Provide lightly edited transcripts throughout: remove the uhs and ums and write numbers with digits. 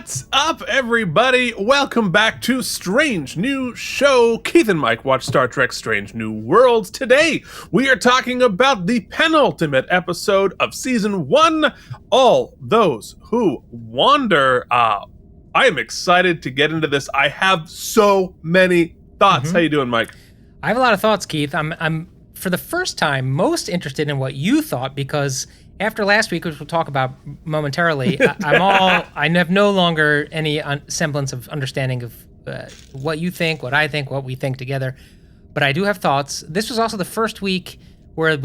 What's up, everybody? Welcome back to Strange New Show. Keith and Mike watch Star Trek Strange New Worlds. Today, we are talking about the penultimate episode of Season 1, All Those Who Wander. I am excited to get into this. I have so many thoughts. How you doing, Mike? I have a lot of thoughts, Keith. I'm for the first time most interested in what you thought, because after last week, which we'll talk about momentarily, I have no longer any semblance of understanding of what you think, what I think, what we think together. But I do have thoughts. This was also the first week where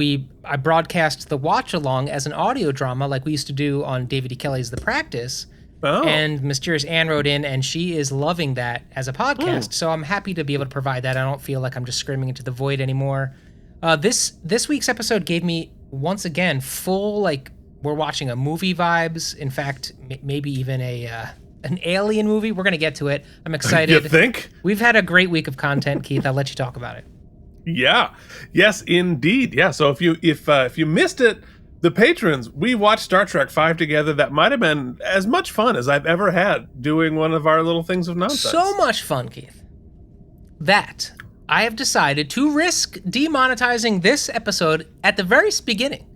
I broadcast the watch along as an audio drama, like we used to do on David E. Kelley's The Practice. Oh. And Mysterious Anne wrote in, and she is loving that as a podcast. So I'm happy to be able to provide that. I don't feel like I'm just screaming into the void anymore. This week's episode gave me, once again, full, like, we're watching a movie vibes. In fact, maybe even an alien movie. We're going to get to it. I'm excited. You think? We've had a great week of content, Keith. I'll let you talk about it. Yeah. Yes, indeed. Yeah. So if you missed it, the patrons, we watched Star Trek 5 together. That might have been as much fun as I've ever had doing one of our little things of nonsense. So much fun, Keith, that I have decided to risk demonetizing this episode at the very beginning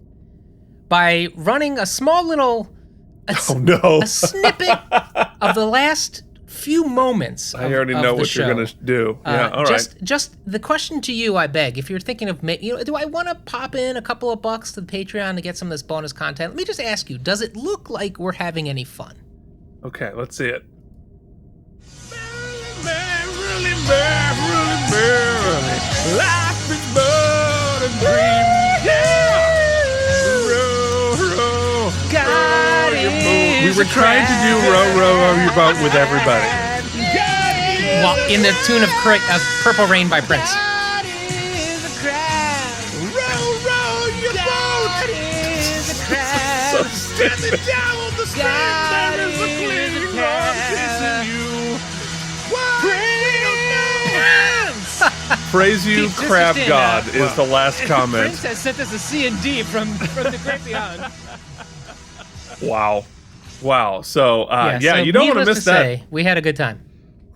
by running a small little a snippet of the last few moments of, I already know what show. you're going to do. Yeah, all right. Just the question to you, I beg, if you're thinking of, do I want to pop in a couple of bucks to the Patreon to get some of this bonus content? Let me just ask you, does it look like we're having any fun? Okay, let's see it. Life is but a dream. Yeah. Row, row. God is we were trying to do row, row your boat with everybody. Well, in the tune of Purple Rain by Prince. Row, row your boat. So stupid. Down on the sand, there is a gleaming rod chasing you. Praise you, Crab God, is the last comment. Prince has sent us a C&D from the great beyond. Wow. So, so you don't want to miss that. Say, we had a good time.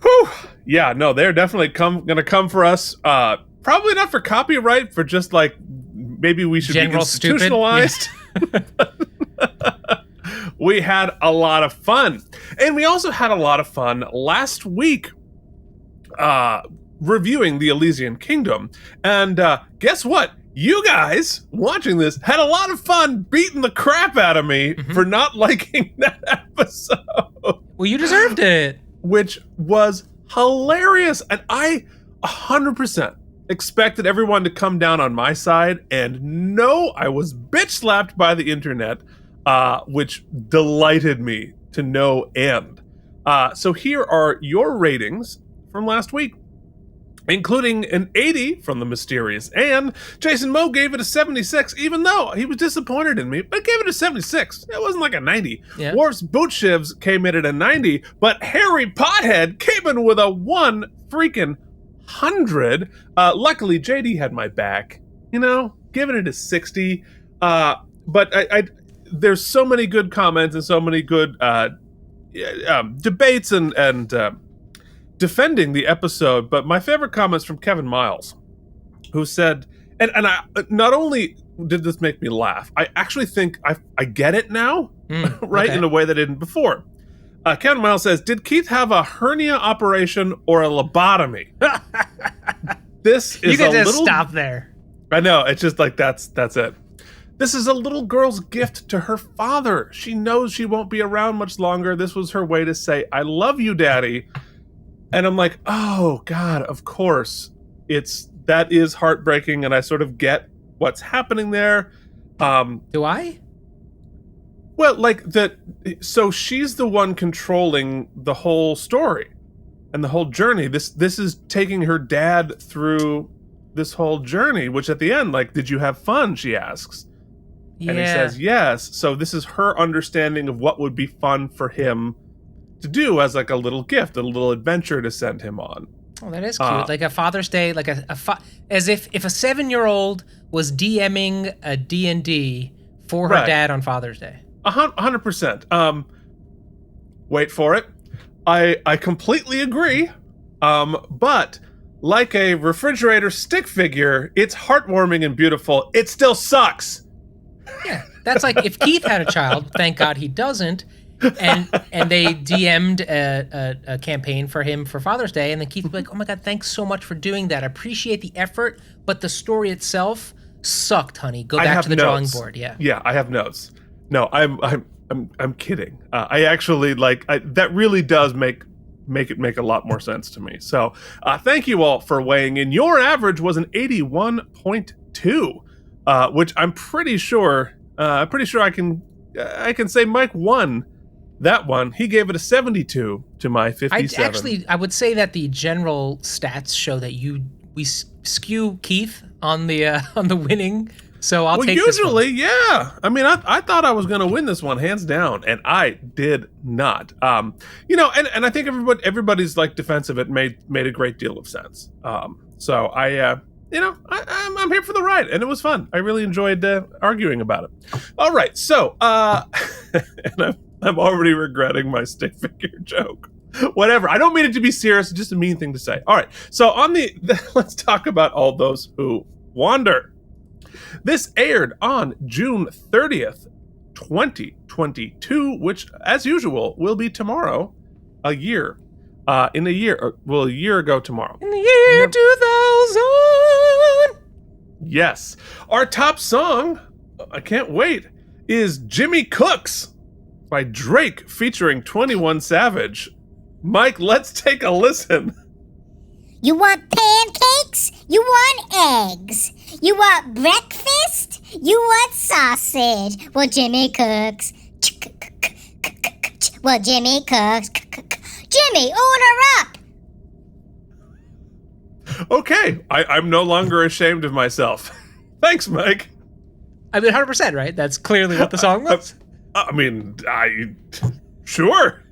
Whew. Yeah, no, they're definitely going to come for us. Probably not for copyright, for just like maybe we should General be institutionalized. Yeah. We had a lot of fun. And we also had a lot of fun last week reviewing the Elysian Kingdom. And guess what? You guys watching this had a lot of fun beating the crap out of me for not liking that episode. Well, you deserved it. Which was hilarious. And I 100% expected everyone to come down on my side. And no, I was bitch slapped by the internet, which delighted me to no end. So here are your ratings from last week, including an 80 from the Mysterious Anne. Jason Moe gave it a 76, even though he was disappointed in me, but gave it a 76. It wasn't like a 90. Yeah. Worf's Boot Shivs came in at a 90, but Harry Pothead came in with a 100. Luckily, JD had my back, giving it a 60. But I there's so many good comments and so many good debates and defending the episode, but my favorite comments from Kevin Miles, who said, and I not only did this make me laugh, I actually think I get it now, right, in a way that I didn't before. Kevin Miles says, did Keith have a hernia operation or a lobotomy? This is you can a just little... stop there. I know, it's just like, that's it. This is a little girl's gift to her father. She knows she won't be around much longer. This was her way to say, I love you, Daddy. And I'm like, oh, God, of course. That is heartbreaking, and I sort of get what's happening there. Do I? Well, like that. So she's the one controlling the whole story and the whole journey. This is taking her dad through this whole journey, which at the end, like, did you have fun? She asks. Yeah. And he says, yes. So this is her understanding of what would be fun for him to do as like a little gift, a little adventure to send him on. Oh, that is cute. Like a Father's Day, like as if a 7-year-old was DMing a D&D for her dad on Father's Day. 100%. Wait for it. I completely agree. But like a refrigerator stick figure, it's heartwarming and beautiful. It still sucks. Yeah, that's like if Keith had a child. Thank God he doesn't. And they DM'd a campaign for him for Father's Day, and then Keith would be like, "Oh my God, thanks so much for doing that. I appreciate the effort, but the story itself sucked, honey. Go back to the drawing board." Yeah. Yeah, I have notes. No, I'm kidding. I actually that really does make it make a lot more sense to me. So thank you all for weighing in. Your average was an 81.2, which I'm pretty sure I can say Mike won that one. He gave it a 72 to my 57. I would say that the general stats show that we skew Keith on the winning. So I'll take this one. Usually, yeah. I mean, I thought I was going to win this one hands down, and I did not. And I think everybody's like defense of it made a great deal of sense. So I'm here for the ride, and it was fun. I really enjoyed arguing about it. All right, so and I'm already regretting my stick figure joke. Whatever. I don't mean it to be serious. It's just a mean thing to say. All right. So let's talk about All Those Who Wander. This aired on June 30th, 2022, which, as usual, will be tomorrow, a year ago tomorrow. In the year 2000! Yes. Our top song, I can't wait, is Jimmy Cooks by Drake featuring 21 Savage. Mike, let's take a listen. You want pancakes? You want eggs? You want breakfast? You want sausage? Well, Jimmy cooks. Well, Jimmy cooks. Jimmy, order up! Okay, I'm no longer ashamed of myself. Thanks, Mike. I mean, 100%, right? That's clearly what the song was. Sure.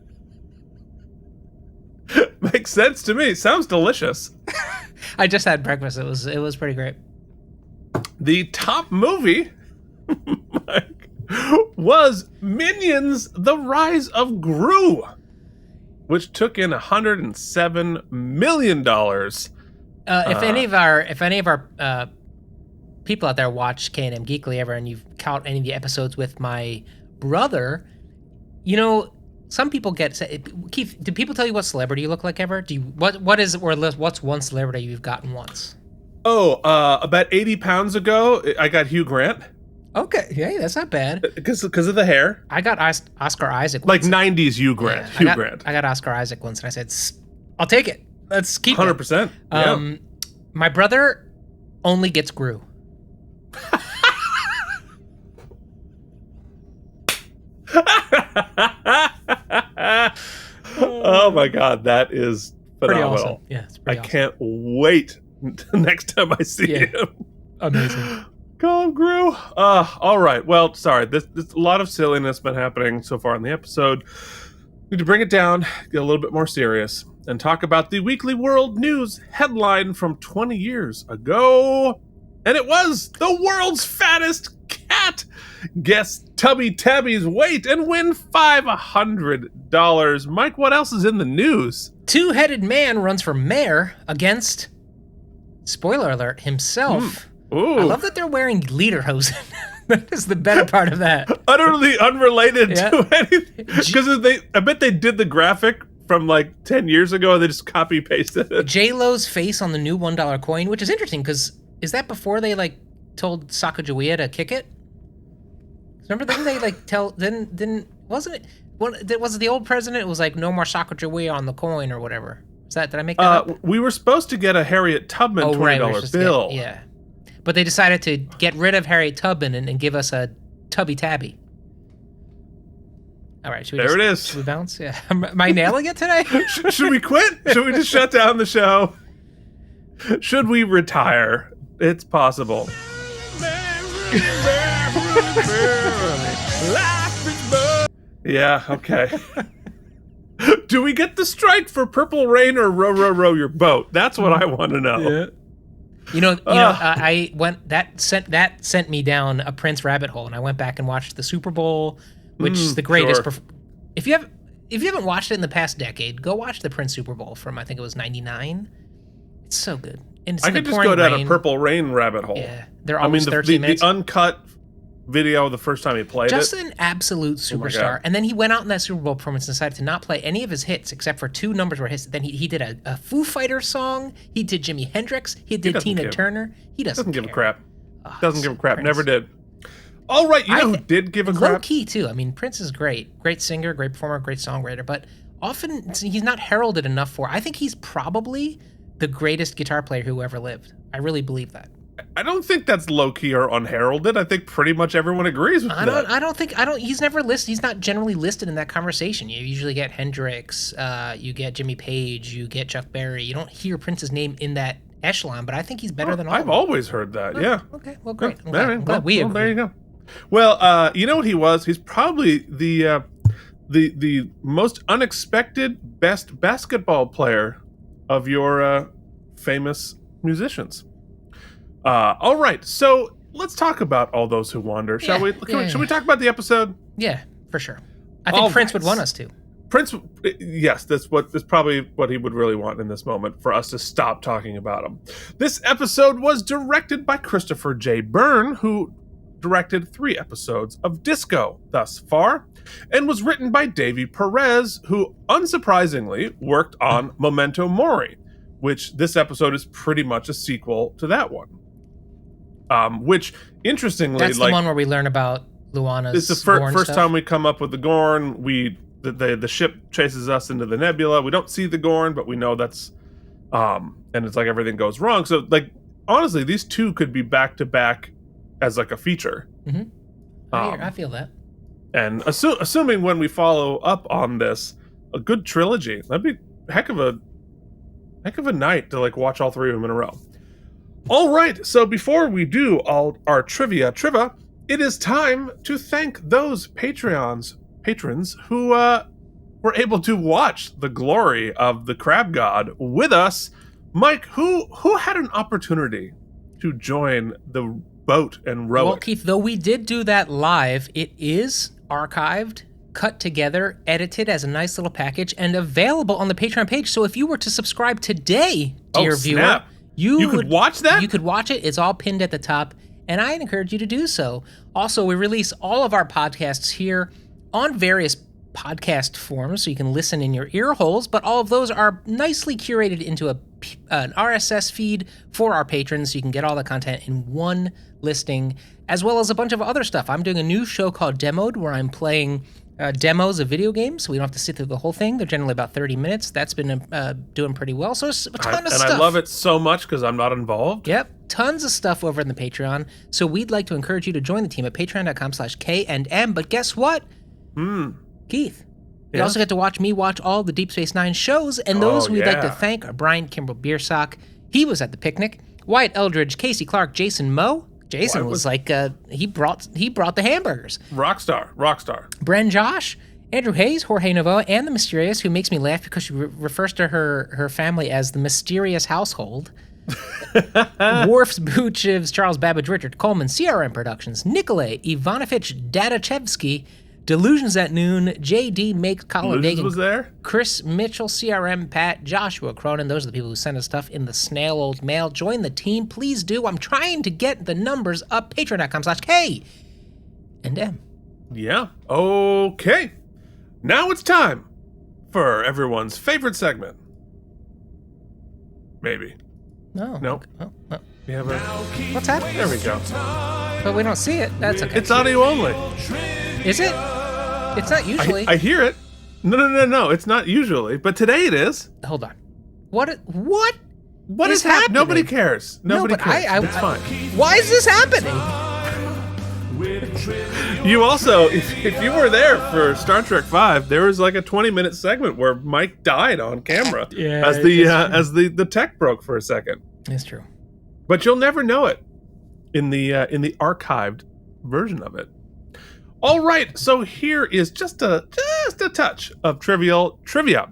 Makes sense to me. Sounds delicious. I just had breakfast. It was pretty great. The top movie, Mike, was Minions: The Rise of Gru, which took in $107 million. If any of our people out there watch K&M Geekly ever, and you've caught any of the episodes with my brother, some people get Keith. Do people tell you what celebrity you look like ever? What's one celebrity you've gotten once? Oh, about 80 pounds ago, I got Hugh Grant. Okay, yeah, that's not bad. Because of the hair. I got Oscar Isaac once. Like 90s Hugh Grant. Yeah, Hugh Grant. I got Oscar Isaac once, and I said, "I'll take it. Let's keep 100%. it." 100%. Yeah. My brother only gets Gru. Oh my God, that is phenomenal. Pretty awesome. Yeah, it's pretty awesome. Can't wait next time I see him. Amazing. Go on, Gru. All right. Well, sorry. This a lot of silliness been happening so far in the episode. Need to bring it down, get a little bit more serious, and talk about the Weekly World News headline from 20 years ago. And it was the world's fattest cat. Guess Tubby Tabby's weight and win $500. Mike, what else is in the news? Two-headed man runs for mayor against, spoiler alert, himself. Ooh. I love that they're wearing lederhosen. That is the better part of that. Utterly unrelated to anything. Because I bet they did the graphic from like 10 years ago and they just copy-pasted it. J-Lo's face on the new $1 coin, which is interesting because is that before they like told Sacagawea to kick it? Remember, didn't they like tell? Wasn't it? Was it the old president? It was like no more Sacagawea on the coin or whatever. Did I make that up? We were supposed to get a Harriet Tubman $20 bill. Yeah, but they decided to get rid of Harriet Tubman and give us a Tubby Tabby. All right, should we bounce? Yeah, am I nailing it today? Should we quit? Should we just shut down the show? Should we retire? It's possible. Yeah, okay. Do we get the strike for Purple Rain or Row, Row, Row Your Boat? That's what I want to know. Yeah. I went that sent me down a Prince rabbit hole, and I went back and watched the Super Bowl, which is the greatest. Sure. If you have, if you haven't watched it in the past decade, go watch the Prince Super Bowl from, I think it was 99. It's so good. And it's I in the could just pouring go down rain. a Purple Rain rabbit hole. Yeah, they're always 13 the minutes. uncut video the first time he played Just it. an absolute superstar. God. And then he went out in that Super Bowl performance and decided to not play any of his hits except for 2 numbers were hits. Then he did a Foo Fighters song. He did Jimi Hendrix. He did Tina Turner. He doesn't give a care. crap. Oh, Doesn't give a crap. Prince. Never did. All right, you know who did give a Low crap? key too. I mean, Prince is great. Great singer, great performer, great songwriter, but often he's not heralded enough for. I think he's probably the greatest guitar player who ever lived. I really believe that. I don't think that's low key or unheralded. I think pretty much everyone agrees with that. He's never listed. He's not generally listed in that conversation. You usually get Hendrix, you get Jimmy Page, you get Chuck Berry. You don't hear Prince's name in that echelon, but I think he's better than all of I've them. always heard that. Yeah. Okay. Well, great. All right, I'm glad we agree. there you go. Well, you know what he was? He's probably the most unexpected best basketball player of your famous musicians. All right, so let's talk about All Those Who Wander, shall we? Should we talk about the episode? Yeah, for sure. I think Prince would want us to. Prince, yes, that's probably what he would really want in this moment, for us to stop talking about him. This episode was directed by Christopher J. Byrne, who directed 3 episodes of Disco thus far, and was written by Davey Perez, who unsurprisingly worked on Memento Mori, which this episode is pretty much a sequel to that one. Which, interestingly, that's the one where we learn about Luana's. It's the first time we come up with the Gorn. The ship chases us into the nebula. We don't see the Gorn, but we know that's, and it's like everything goes wrong. So, like, honestly, these 2 could be back to back as like a feature. Mm-hmm. I feel that. And assuming when we follow up on this, a good trilogy, that'd be a heck of a night to like watch all 3 of them in a row. All right, so before we do all our trivia, it is time to thank those patrons who were able to watch the glory of the Crab God with us. Mike, who had an opportunity to join the boat and row Well, it? Keith, though we did do that live, it is archived, cut together, edited as a nice little package, and available on the Patreon page. So if you were to subscribe today, dear viewer, snap. You could watch that? You could watch it. It's all pinned at the top, and I encourage you to do so. Also, we release all of our podcasts here on various podcast forms, so you can listen in your ear holes, but all of those are nicely curated into an RSS feed for our patrons, so you can get all the content in one listing, as well as a bunch of other stuff. I'm doing a new show called Demoed, where I'm playing demos of video games, so we don't have to sit through the whole thing. They're generally about 30 minutes. That's been doing pretty well. So it's a ton of stuff. And I love it so much because I'm not involved. Yep, tons of stuff over in the Patreon. So we'd like to encourage you to join the team at patreon.com/K&M. But guess what? Keith, you also get to watch me watch all the Deep Space Nine shows, and those we'd like to thank are Brian Kimball Biersock. He was at the picnic. Wyatt Eldridge, Casey Clark, Jason Moe. Jason was like, he brought the hamburgers. Rockstar. Bren Josh, Andrew Hayes, Jorge Novoa, and the Mysterious, who makes me laugh because she refers to her family as the Mysterious Household. Worf's Boochivs, Charles Babbage, Richard Coleman, CRM Productions, Nikolay Ivanovich Dadachevsky, Delusions at Noon, JD Make Delusions was there? Chris Mitchell, CRM Pat, Joshua Cronin. Those are the people who send us stuff in the snail old mail. Join the team, please do. I'm trying to get the numbers up. Patreon.com/K&M. Yeah. Okay. Now it's time for everyone's favorite segment. Maybe. No. Nope. Oh. We have What's happening? There we go. But we don't see it. That's okay. It's audio only. Is it? It's not usually. I hear it. No. It's not usually, but today it is. Hold on. What is happening? Nobody cares. Nobody cares. It's fine. Why is this happening? You also, if you were there for Star Trek V, there was like a 20-minute segment where Mike died on camera as the tech broke for a second. It's true. But you'll never know it in the archived version of it. All right, so here is just a touch of trivial trivia.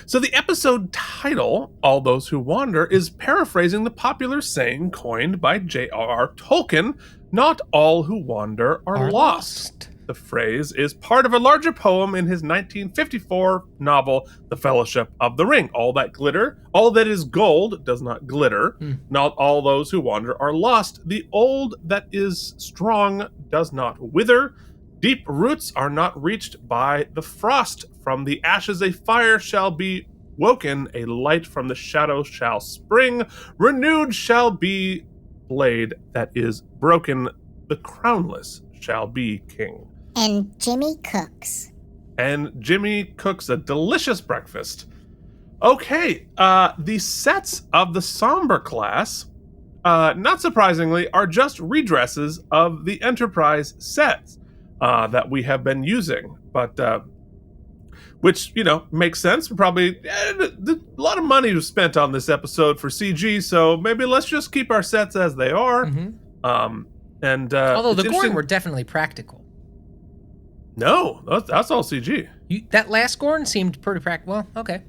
So the episode title, All Those Who Wander, is paraphrasing the popular saying coined by J.R.R. Tolkien, not all who wander are lost. The phrase is part of a larger poem in his 1954 novel, The Fellowship of the Ring. All that is gold does not glitter. Not all those who wander are lost. The old that is strong does not wither. Deep roots are not reached by the frost. From the ashes a fire shall be woken, a light from the shadow shall spring. Renewed shall be blade that is broken. The crownless shall be king. And Jimmy cooks. And Jimmy cooks a delicious breakfast. Okay, the sets of the Somber class, not surprisingly, are just redresses of the Enterprise sets that we have been using. But, which, makes sense. Probably a lot of money was spent on this episode for CG, so maybe let's just keep our sets as they are. Although the Gorn were definitely practical. No, that's all CG. That last Gorn seemed pretty practical. Well, okay.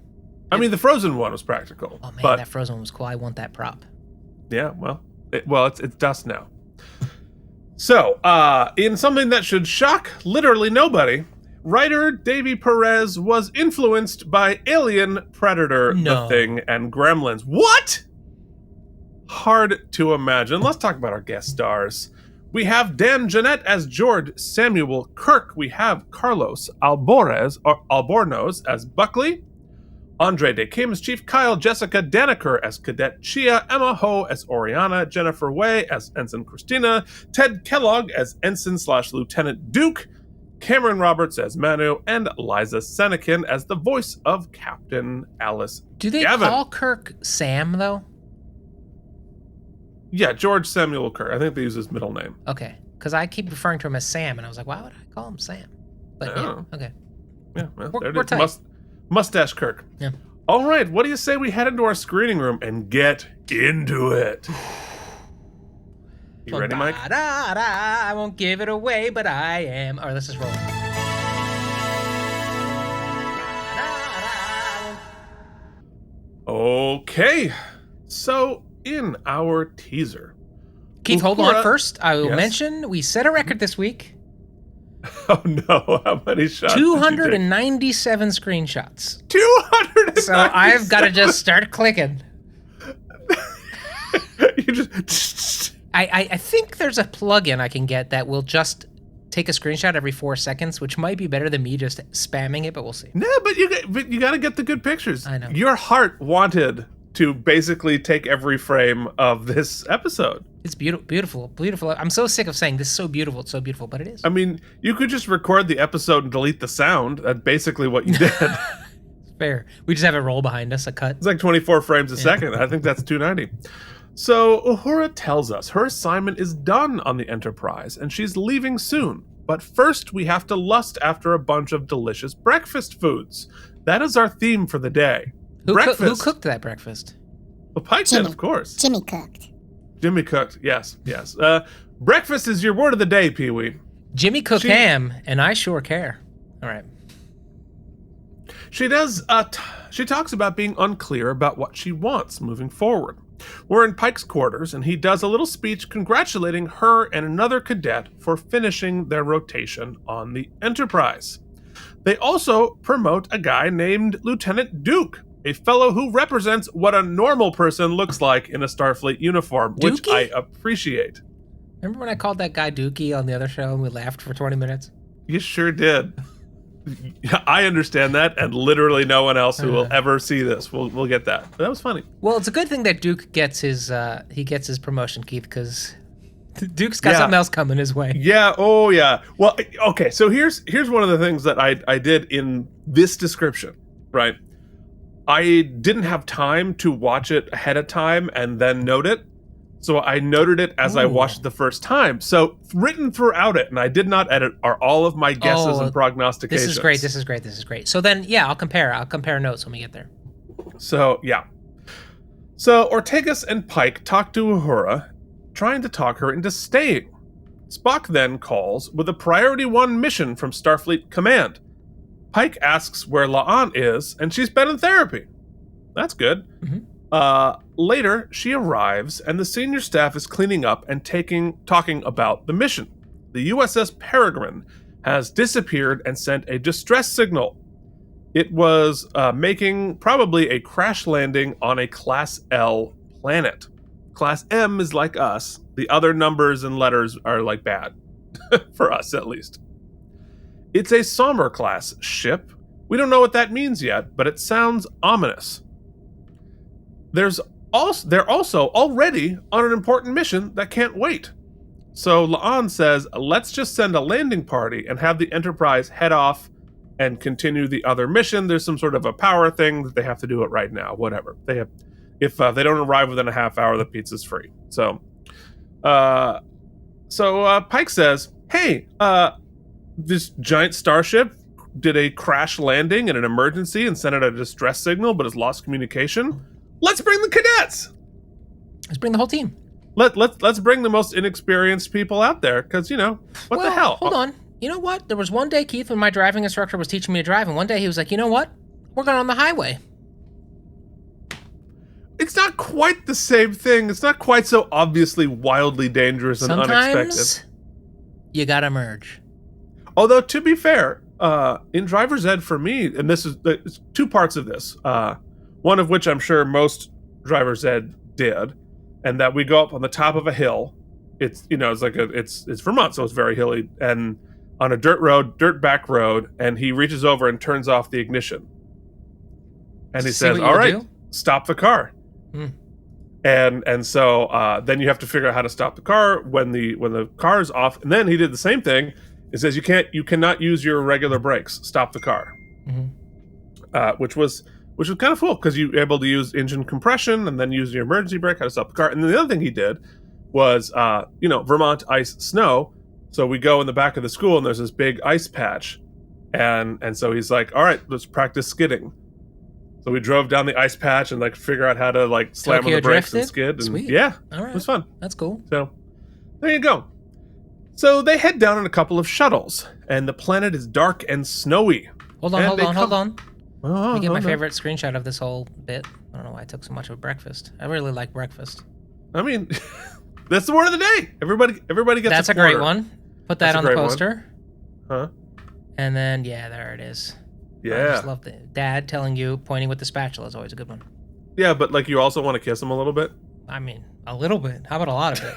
I mean, the Frozen one was practical. Oh man, but, that Frozen one was cool. I want that prop. Yeah, it's dust now. So, in something that should shock literally nobody, writer Davy Perez was influenced by Alien, Predator, The Thing, and Gremlins. What? Hard to imagine. Let's talk about our guest stars. We have Dan Jeanette as George Samuel Kirk. We have Carlos Albornoz as Buckley. Andre De Kim as Chief Kyle. Jessica Danaker as Cadet Chia. Emma Ho as Oriana. Jennifer Way as Ensign Christina. Ted Kellogg as Ensign/Lieutenant Duke. Cameron Roberts as Manu. And Liza Senekin as the voice of Captain Alice Do they Gavin. call Kirk Sam, though? Yeah, George Samuel Kirk. I think they use his middle name. Okay, because I keep referring to him as Sam, and I was like, why would I call him Sam? But yeah, okay. Yeah, well, We're there it is. tight. Mustache Kirk. Yeah. All right, what do you say we head into our screening room and get into it? You ready, Mike? I won't give it away, but I am. All right, let's just roll. Okay, so in our teaser. Keith, hold on first. I will Yes? mention we set a record this week. Oh no, how many shots? 297 screenshots. 200. So I've got to just start clicking. You just. I think there's a plugin I can get that will just take a screenshot every 4 seconds, which might be better than me just spamming it, but we'll see. No, but you got to get the good pictures. I know. Your heart wanted to basically take every frame of this episode. It's beautiful. I'm so sick of saying this is so beautiful, it's so beautiful, but it is. I mean, you could just record the episode and delete the sound. That's basically what you did. Fair. We just have a roll behind us, a cut. It's like 24 frames a second. I think that's 290. So Uhura tells us her assignment is done on the Enterprise, and she's leaving soon. But first, we have to lust after a bunch of delicious breakfast foods. That is our theme for the day. Who breakfast. cooked that breakfast? Well, Pike did, of course. Jimmy cooked. Jimmy cooked, yes. Breakfast is your word of the day, Pee-wee. Jimmy cooked ham, and I sure care. All right. She does. She talks about being unclear about what she wants moving forward. We're in Pike's quarters, and he does a little speech congratulating her and another cadet for finishing their rotation on the Enterprise. They also promote a guy named Lieutenant Duke, a fellow who represents what a normal person looks like in a Starfleet uniform, which Dookie? I appreciate. Remember when I called that guy Dookie on the other show and we laughed for 20 minutes? You sure did. I understand that, and literally no one else who will ever see this will get that. But that was funny. Well, it's a good thing that Duke gets his promotion, Keith, because Duke's got something else coming his way. Yeah. Oh, yeah. Well, okay. So here's one of the things that I did in this description. Right. I didn't have time to watch it ahead of time and then note it. So I noted it as I watched it the first time. So written throughout it, and I did not edit, are all of my guesses and prognostications. This is great. So then, yeah, I'll compare notes when we get there. So, yeah. So Ortegas and Pike talk to Uhura, trying to talk her into staying. Spock then calls with a Priority 1 mission from Starfleet Command. Pike asks where La'an is, and she's been in therapy. That's good. Mm-hmm. Later, she arrives, and the senior staff is cleaning up and talking about the mission. The USS Peregrine has disappeared and sent a distress signal. It was making probably a crash landing on a Class L planet. Class M is like us. The other numbers and letters are like bad, for us at least. It's a Somber class ship. We don't know what that means yet, but it sounds ominous. They're also already on an important mission that can't wait. So La'an says, let's just send a landing party and have the Enterprise head off and continue the other mission. There's some sort of a power thing that they have to do it right now. Whatever. If they don't arrive within a half hour, the pizza's free. So Pike says, hey, this giant starship did a crash landing in an emergency and sent out a distress signal, but has lost communication. Let's bring the cadets. Let's bring the whole team. Let's bring the most inexperienced people out there, because, what the hell? Hold on. You know what? There was one day, Keith, when my driving instructor was teaching me to drive, and one day he was like, you know what? We're going on the highway. It's not quite the same thing. It's not quite so obviously wildly dangerous and unexpected. Sometimes you gotta merge. Although, to be fair, in driver's ed for me, and it's two parts of this, one of which I'm sure most driver's ed did, and that we go up on the top of a hill. It's it's Vermont, so it's very hilly, and on a dirt back road, and he reaches over and turns off the ignition, and he says, "All right, stop the car." And so then you have to figure out how to stop the car when the car is off. And then he did the same thing. It says you cannot use your regular brakes. Stop the car, which was kind of cool because you're able to use engine compression and then use your emergency brake how to stop the car. And then the other thing he did was Vermont ice snow. So we go in the back of the school and there's this big ice patch, and so he's like, all right, let's practice skidding. So we drove down the ice patch and figure out how to slam Tokyo on the brakes drifted? and skid. And Sweet. Yeah, All right. it was fun. That's cool. So there you go. So they head down in a couple of shuttles, and the planet is dark and snowy. Hold on. Oh, Let me get my no. favorite screenshot of this whole bit. I don't know why I took so much of breakfast. I really like breakfast. I mean, that's the word of the day. Everybody gets. That's a quarter. great one. Put that That's a on the great one. poster. Huh? And then there it is. I Yeah. just love the dad telling you, pointing with the spatula is always a good one. Yeah, but you also want to kiss him a little bit. I mean, a little bit. How about a lot of it?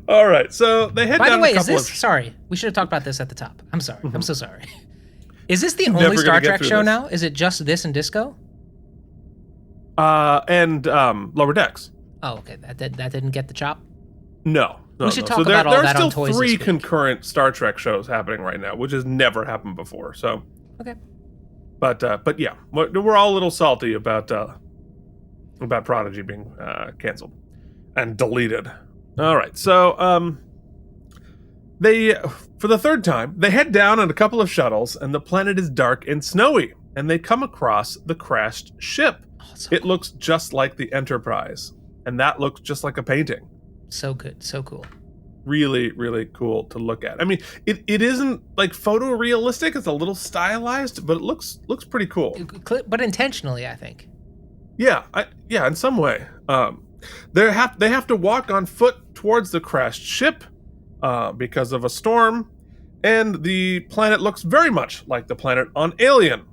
All right, so they head By down the way, a couple of. sorry, we should have talked about this at the top. I'm sorry. I'm so sorry. Is this the Never only gonna Star get Trek through show this. now? Is it just this and Disco? And Lower Decks. Oh, okay. That didn't get the chop. No. We should no. talk So about all there that are on still Toys three this week. concurrent Star Trek shows happening right now, which has never happened before. So. Okay. But yeah, we're all a little salty about Prodigy being canceled and deleted. All right, so they, for the third time, they head down on a couple of shuttles, and the planet is dark and snowy, and they come across the crashed ship. Oh, It looks just like the Enterprise, and that looks just like a painting. So good. So cool. Really, really cool to look at. I mean, it isn't photorealistic. It's a little stylized, but it looks pretty cool. But intentionally, I think. Yeah, in some way. They have to walk on foot towards the crashed ship because of a storm, and the planet looks very much like the planet on Alien.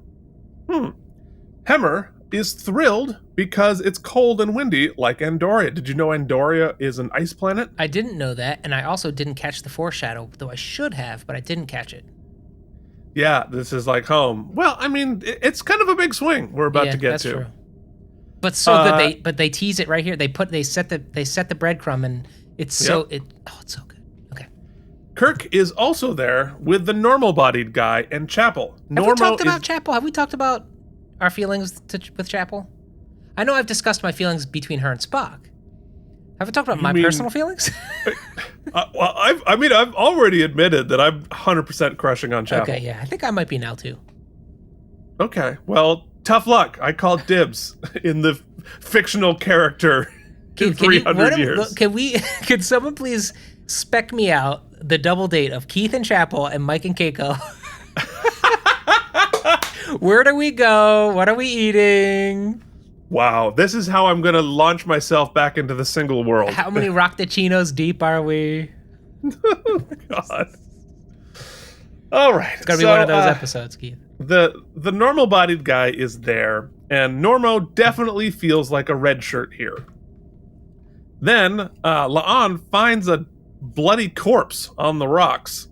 Hemmer is thrilled because it's cold and windy like Andoria. Did you know Andoria is an ice planet? I didn't know that, and I also didn't catch the foreshadow, though I should have, but I didn't catch it. Yeah, this is like home. Well, I mean, it's kind of a big swing we're about to get that's to. True. But so good. They tease it right here. They set the breadcrumb, and it's it's so good. Okay. Kirk is also there with the normal-bodied guy and Chapel. Have we talked about Chapel? Have we talked about our feelings with Chapel? I know I've discussed my feelings between her and Spock. Have I talked about my personal feelings? Well, I've already admitted that I'm 100% crushing on Chapel. Okay, yeah, I think I might be now too. Okay, well, tough luck. I called dibs in the fictional character in 300 years. Could someone please spec me out the double date of Keith and Chapel and Mike and Keiko? Where do we go? What are we eating? Wow, this is how I'm going to launch myself back into the single world. How many Roctachinos deep are we? God. All right. It's gotta be one of those episodes, Keith. The normal-bodied guy is there, and Normo definitely feels like a red shirt here. Then La'an finds a bloody corpse on the rocks,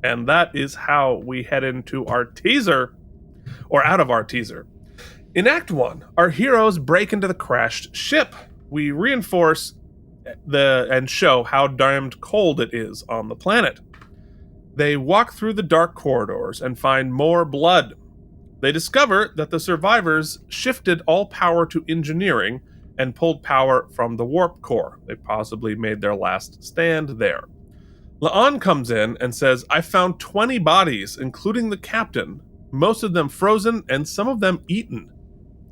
and that is how we head into our teaser, or out of our teaser. In Act 1, our heroes break into the crashed ship. We reinforce and show how damned cold it is on the planet. They walk through the dark corridors and find more blood. They discover that the survivors shifted all power to engineering and pulled power from the warp core. They possibly made their last stand there. La'an comes in and says, I found 20 bodies, including the captain, most of them frozen and some of them eaten.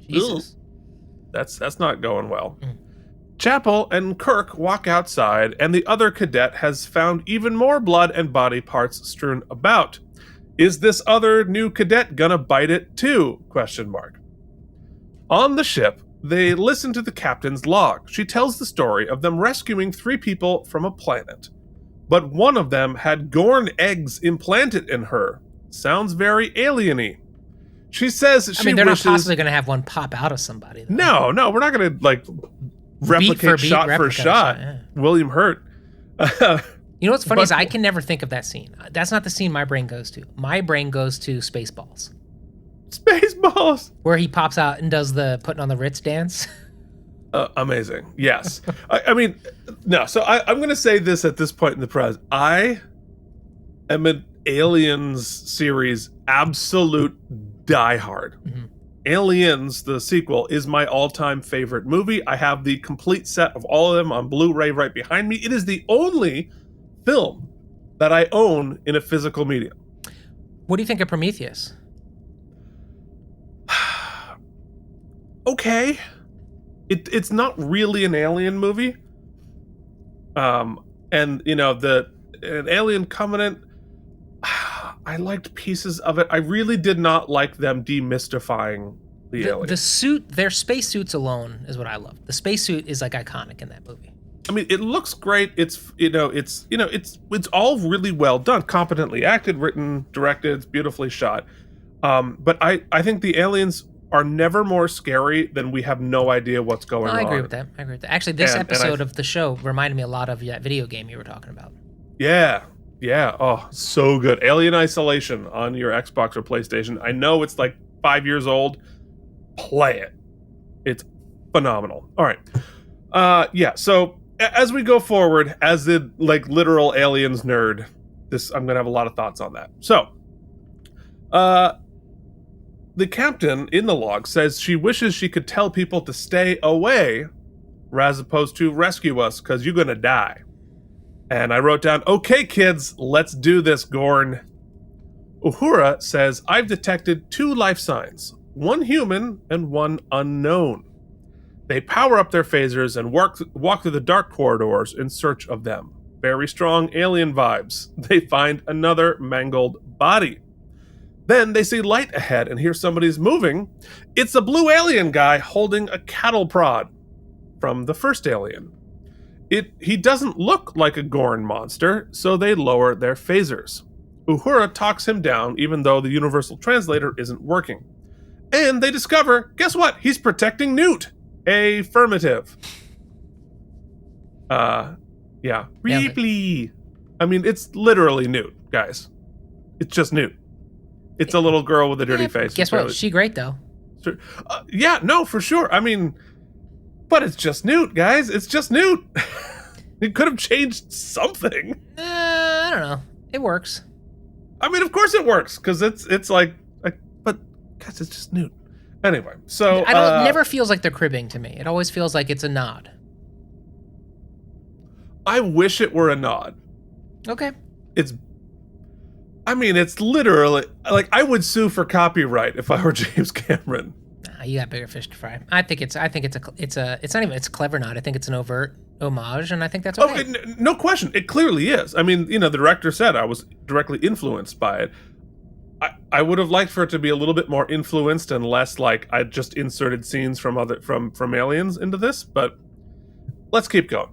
Jesus. That's not going well. Chapel and Kirk walk outside, and the other cadet has found even more blood and body parts strewn about. Is this other new cadet gonna bite it too? ? On the ship, they listen to the captain's log. She tells the story of them rescuing 3 people from a planet. But one of them had Gorn eggs implanted in her. Sounds very alien-y. She says she they're wishes... not possibly going to have one pop out of somebody. Though. No, we're not going to, replicate shot for shot. Yeah. William Hurt. You know what's funny is I can never think of that scene. That's not the scene my brain goes to. My brain goes to Spaceballs. Spaceballs! Where he pops out and does the putting on the Ritz dance. Amazing. Yes. I mean, no. So I'm going to say this at this point in the press. I am an Aliens series absolute diehard. Mm-hmm. Aliens, the sequel, is my all-time favorite movie. I have the complete set of all of them on Blu-ray right behind me. It is the only film that I own in a physical medium. What do you think of Prometheus? Okay. It's not really an alien movie. And you know, an Alien Covenant, I liked pieces of it. I really did not like them demystifying the alien. The suit, their spacesuits alone is what I love. The spacesuit is like iconic in that movie. I mean, it looks great. It's all really well done, competently acted, written, directed, it's beautifully shot. But I think the aliens are never more scary than we have no idea what's going on. I agree with that. Actually, this episode of the show reminded me a lot of that video game you were talking about. Yeah. Oh, so good. Alien Isolation on your Xbox or PlayStation. I know it's like 5 years old. Play it. It's phenomenal. All right. Yeah. So as we go forward, as the literal aliens nerd, I'm gonna have a lot of thoughts on that. So, the captain in the log says she wishes she could tell people to stay away, as opposed to rescue us, because you're gonna die. And I wrote down, okay, kids, let's do this, Gorn. Uhura says, I've detected 2 life signs, one human and one unknown. They power up their phasers and walk through the dark corridors in search of them. Very strong alien vibes. They find another mangled body. Then they see light ahead and hear somebody's moving. It's a blue alien guy holding a cattle prod from the first Alien. He doesn't look like a Gorn monster, so they lower their phasers. Uhura talks him down even though the universal translator isn't working. And they discover, guess what? He's protecting Newt. Affirmative. Yeah. Ripley. I mean, it's literally Newt, guys. It's just Newt. It's a little girl with a dirty face. Guess what? She great, though. Yeah, no, for sure. I mean, but it's just Newt, guys. It's just Newt. It could have changed something. I don't know. It works. I mean, of course it works, because it's like, but guys, it's just Newt. Anyway, so it never feels like they're cribbing to me. It always feels like it's a nod. I wish it were a nod. Okay. It's literally like I would sue for copyright if I were James Cameron. Nah, you got bigger fish to fry. I think it's a clever nod. I think it's an overt homage, and I think that's okay. Oh, no question. It clearly is. I mean, the director said I was directly influenced by it. I would have liked for it to be a little bit more influenced and less like I just inserted scenes from Aliens into this, but let's keep going.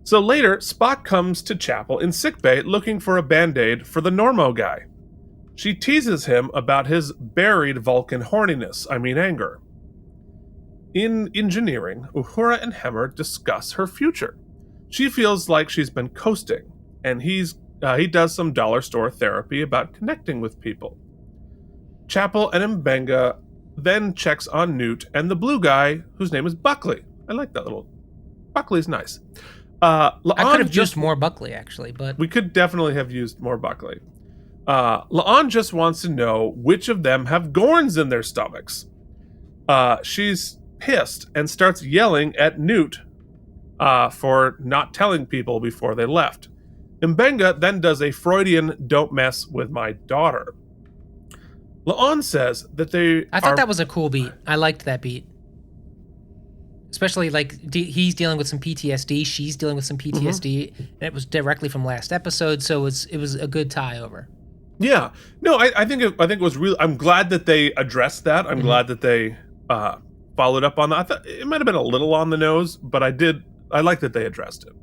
So later, Spock comes to Chapel in sickbay looking for a Band-Aid for the Normo guy. She teases him about his buried Vulcan horniness, anger. In engineering, Uhura and Hemmer discuss her future. She feels like she's been coasting, and he does some dollar store therapy about connecting with people. Chapel and Mbenga then checks on Newt and the blue guy, whose name is Buckley. I like that little... Buckley's nice. I could have used more Buckley, actually, but... We could definitely have used more Buckley. La'an just wants to know which of them have Gorns in their stomachs. She's pissed and starts yelling at Newt for not telling people before they left. Mbenga then does a Freudian "don't mess with my daughter." La'an says that I thought that was a cool beat. I liked that beat. Especially, he's dealing with some PTSD, she's dealing with some PTSD, and it was directly from last episode, so it was a good tie-over. Yeah. No, I think it was real. I'm glad that they addressed that. I'm glad that they followed up on that. I thought it might have been a little on the nose, but I like that they addressed it.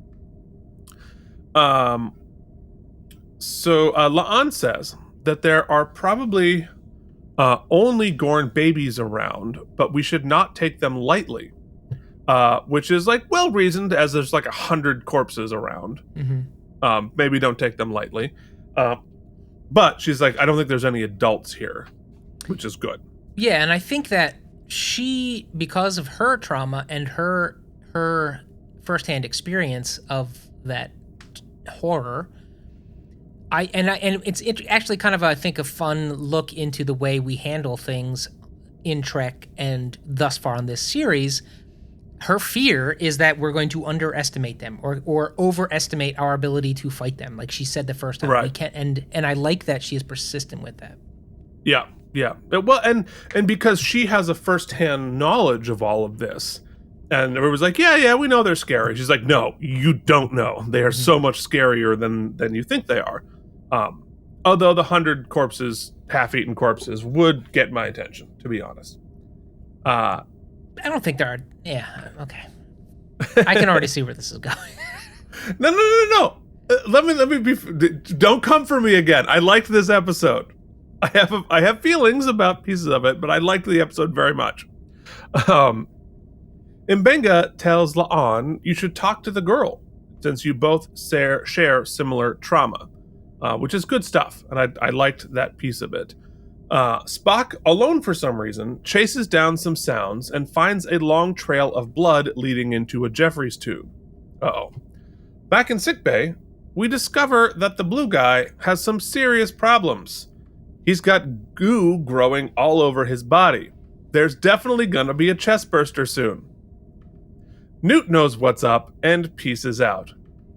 So La'an says that there are probably only Gorn babies around, but we should not take them lightly. Which is well reasoned, as there's 100 corpses around. Maybe don't take them lightly. But she's I don't think there's any adults here, which is good. Yeah, and I think that she, because of her trauma and her firsthand experience of that horror, it's actually kind of, I think, a fun look into the way we handle things in Trek and thus far on this series. Her fear is that we're going to underestimate them or overestimate our ability to fight them. Like she said the first time. Right. We can't, and I like that she is persistent with that. Yeah. Well, and because she has a firsthand knowledge of all of this, and everyone's yeah, we know they're scary. She's no, you don't know. They are so much scarier than you think they are. Although the 100 corpses, half-eaten corpses, would get my attention, to be honest. I don't think there are. Yeah, okay. I can already see where this is going. No. Let me be. Don't come for me again. I liked this episode. I have feelings about pieces of it, but I liked the episode very much. Mbenga tells La'an you should talk to the girl, since you both share similar trauma, which is good stuff, and I liked that piece of it. Spock, alone for some reason, chases down some sounds and finds a long trail of blood leading into a Jeffries tube. Uh-oh. Back in sickbay, we discover that the blue guy has some serious problems. He's got goo growing all over his body. There's definitely gonna be a chest burster soon. Newt knows what's up and pieces out.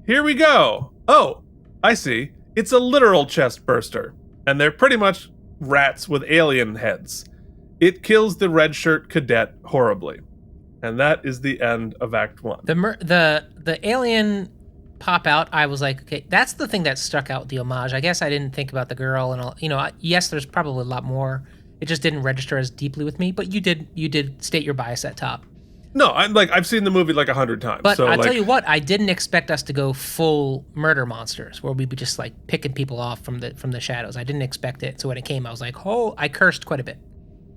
Here we go. Oh, I see. It's a literal chest burster, and they're pretty much rats with alien heads. It kills the red shirt cadet horribly. And that is the end of Act 1. The alien pop out, I was okay, that's the thing that stuck out with the homage. I guess I didn't think about the girl and all, yes, there's probably a lot more. It just didn't register as deeply with me, but you did state your bias at top. No, I've seen the movie 100 times. But so I'll tell you what, I didn't expect us to go full murder monsters, where we'd be just picking people off from the shadows. I didn't expect it. So when it came, I was I cursed quite a bit.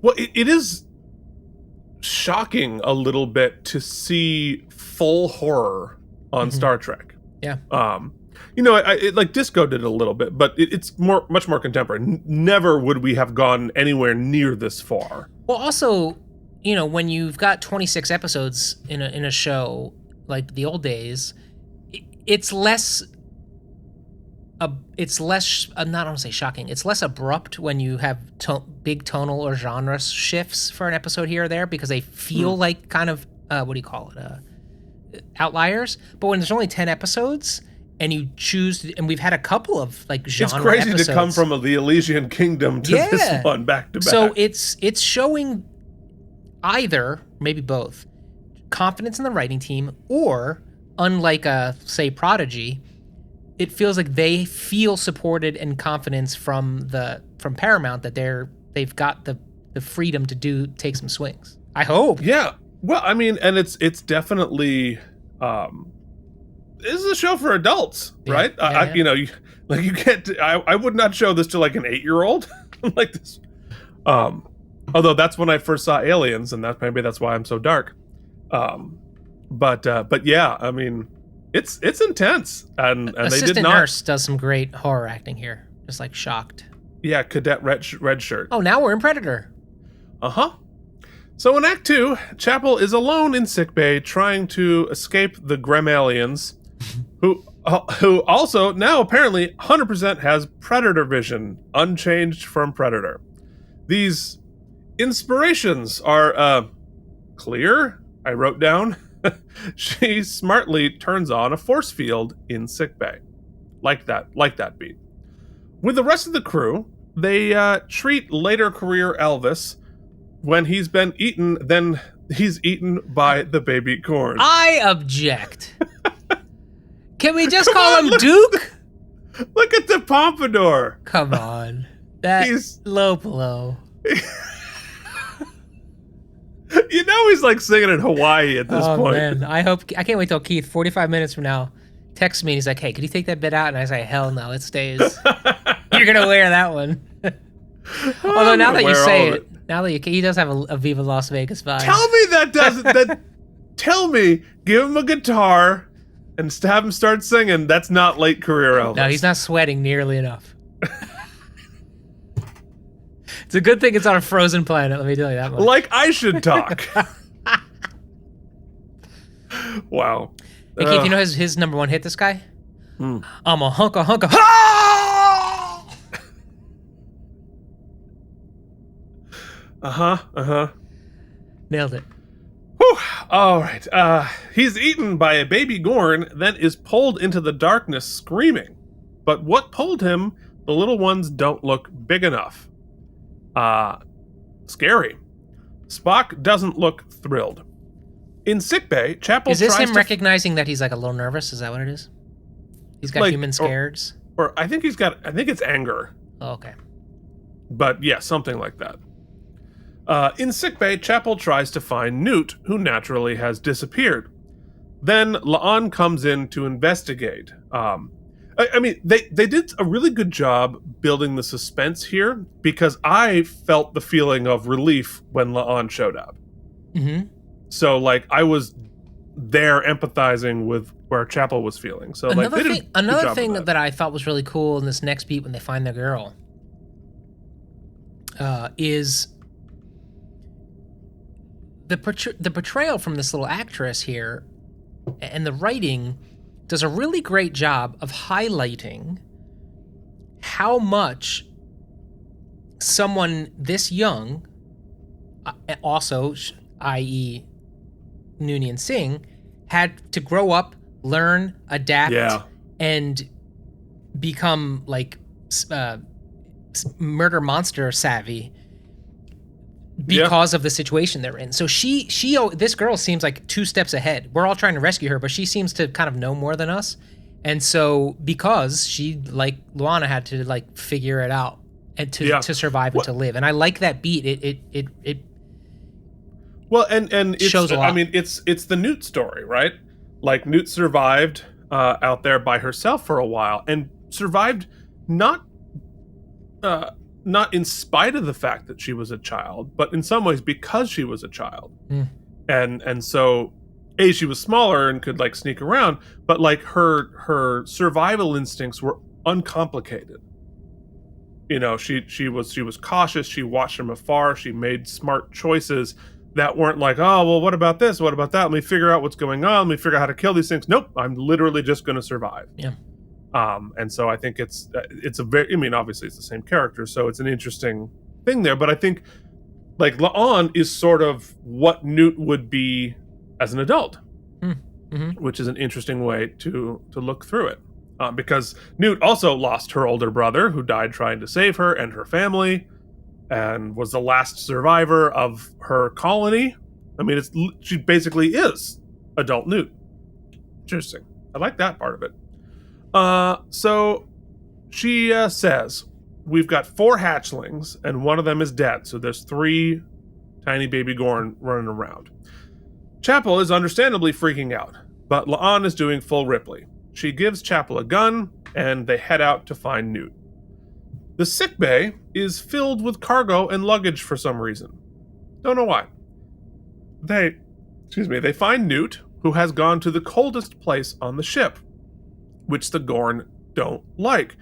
Well, it is shocking a little bit to see full horror on Star Trek. Yeah. Disco did it a little bit, but it's much more contemporary. Never would we have gone anywhere near this far. Well, also, when you've got 26 episodes in a show like the old days, it's less. I don't want to say shocking. It's less abrupt when you have big tonal or genre shifts for an episode here or there, because they feel like kind of outliers. But when there's only 10 episodes and you choose, and we've had a couple of genre it's crazy episodes. To come from the Elysian Kingdom to this one back to back. So it's showing either, maybe both, confidence in the writing team, or unlike say Prodigy, it feels like they feel supported and confidence from Paramount that they've got the freedom to take some swings. I hope. Yeah. Well, and it's definitely this is a show for adults, right? Yeah. You know, you can't. I would not show this to like an 8-year-old like this. Although that's when I first saw Aliens, and that's why I'm so dark. But yeah, I mean, it's intense, and they Assistant did not. Nurse does some great horror acting here, just like shocked. Yeah, Cadet Red Shirt. Oh, now we're in Predator. So in Act 2, Chapel is alone in sickbay trying to escape the Gremlins, who also now apparently 100% has Predator vision, unchanged from Predator. These inspirations are clear, I wrote down. She smartly turns on a force field in sickbay. Like that beat. With the rest of the crew, they treat later career Elvis. When he's been eaten, then he's eaten by the baby corn. I object. Can we just call him Duke? Look at the pompadour. Come on. That's low blow. You know he's like singing in Hawaii at this point. Man, I can't wait till Keith, 45 minutes from now, texts me and he's like, hey, could you take that bit out? And I say, hell no, it stays. You're going to wear that one. Although now that you say it, he does have a Viva Las Vegas vibe. Tell me that doesn't. Tell me, give him a guitar and have him start singing. That's not late career Elvis. No, he's not sweating nearly enough. It's a good thing it's on a frozen planet, let me tell you that much. Like I should talk. Wow. Hey, Keith, you know his number one hit, this guy? I'm a hunka. Nailed it. Whew. All right. He's eaten by a baby Gorn, then is pulled into the darkness screaming. But what pulled him, the little ones don't look big enough. Scary. Spock doesn't look thrilled. In sickbay, Chapel Is this tries him recognizing that he's like a little nervous? Is that what it is? He's got human scares? Or I think it's anger. Oh, okay. But yeah, something like that. In sickbay, Chapel tries to find Newt, who naturally has disappeared. Then La'an comes in to investigate. I mean, they did a really good job building the suspense here, because I felt the feeling of relief when La'an showed up. Mm-hmm. So, like, I was there empathizing with where Chapel was feeling. So, another thing that I thought was really cool in this next beat when they find the girl is the portrayal from this little actress here, and the writing does a really great job of highlighting how much someone this young, also, i.e. Noonien Singh, had to grow up, learn, adapt, and become like murder monster savvy because of the situation they're in. So this girl seems like 2 steps ahead. We're all trying to rescue her, but she seems to kind of know more than us. And so because she, like Luana, had to like figure it out and to survive and to live. And I like that beat. It well, and it shows a lot. I mean, it's the Newt story, right? Like, Newt survived out there by herself for a while, and survived not in spite of the fact that she was a child, but in some ways because she was a child. And so she was smaller and could like sneak around, but like her survival instincts were uncomplicated. You know, she was cautious, she watched from afar, she made smart choices that weren't like, oh, well, what about this? What about that? Let me figure out what's going on. Let me figure out how to kill these things. Nope, I'm literally just going to survive. Yeah. And so I think it's a very, I mean, obviously it's the same character, so it's an interesting thing there. But I think like La'an is sort of what Newt would be as an adult, which is an interesting way to look through it. Because Newt also lost her older brother, who died trying to save her and her family, and was the last survivor of her colony. I mean, she basically is adult Newt. Interesting. I like that part of it. So she says, we've got 4 hatchlings, and one of them is dead, so there's 3 tiny baby Gorn running around. Chapel is understandably freaking out. But La'an is doing full Ripley. She gives Chapel a gun, and they head out to find Newt. The sickbay is filled with cargo and luggage for some reason. Don't know why. They find Newt, who has gone to the coldest place on the ship, which the Gorn don't like.